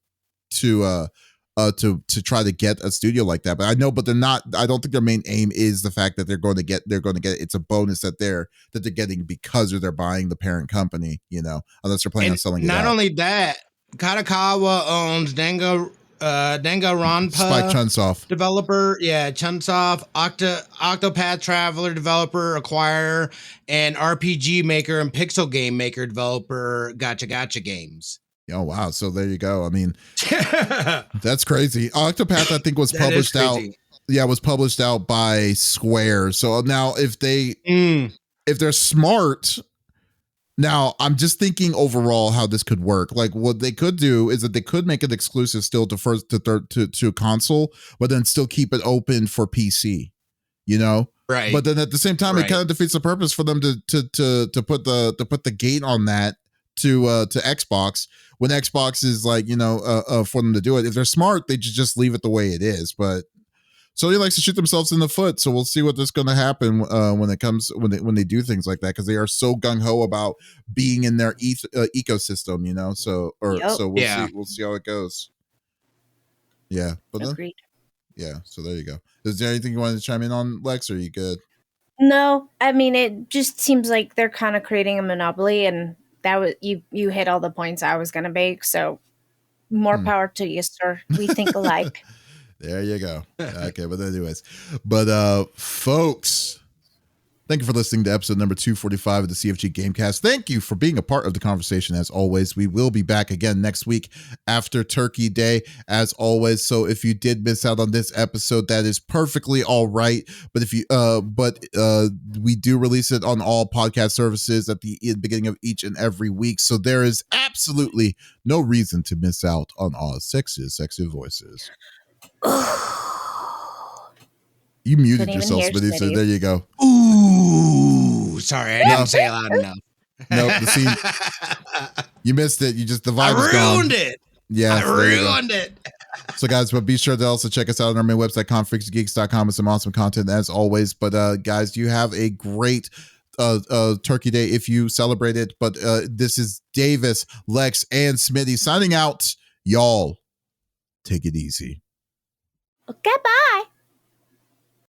try to get a studio like that. But I know, but they're not. I don't think their main aim is the fact that they're going to get. It's a bonus that they're getting because they're buying the parent company. Unless they're planning on selling it out. Not only that, Kadokawa owns Danganronpa Spike Chunsoft developer, Chunsoft, Octopath Traveler developer, acquirer, and RPG maker and pixel game maker developer Gacha Games. Oh wow! So there you go. I mean, that's crazy. Octopath, I think, was published out. Yeah, was published out by Square. So now, if they're smart. Now, I'm just thinking overall how this could work. Like, what they could do is that they could make it exclusive still to console, but then still keep it open for PC. Right. But then at the same time, it kind of defeats the purpose for them to put the gate on that to Xbox when Xbox is like for them to do it. If they're smart, they just leave it the way it is. But Sony likes to shoot themselves in the foot, so we'll see what's going to happen when they do things like that, because they are so gung ho about being in their ecosystem, So we'll see how it goes. Yeah, but agreed. So there you go. Is there anything you wanted to chime in on, Lex? Or are you good? No, I mean, it just seems like they're kind of creating a monopoly, and that was you hit all the points I was going to make. So more power to you, sir. We think alike. There you go. Okay, but anyways, folks, thank you for listening to episode number 245 of the CFG Game Cast. Thank you for being a part of the conversation as always. We will be back again next week after Turkey Day as always. So if you did miss out on this episode, that is perfectly all right. But if you we do release it on all podcast services at the beginning of each and every week. So there is absolutely no reason to miss out on all sexy voices. You muted yourself, Smitty, so there you go. Ooh, sorry, I didn't say it loud enough. Nope, the scene, you missed it. The vibe is gone. I ruined it. Yeah, I ruined it. So guys, but be sure to also check us out on our main website, confreaksgeeks.com, with some awesome content as always. But guys, you have a great Turkey Day if you celebrate it. But this is Davis, Lex, and Smitty signing out. Y'all, take it easy. Okay, bye.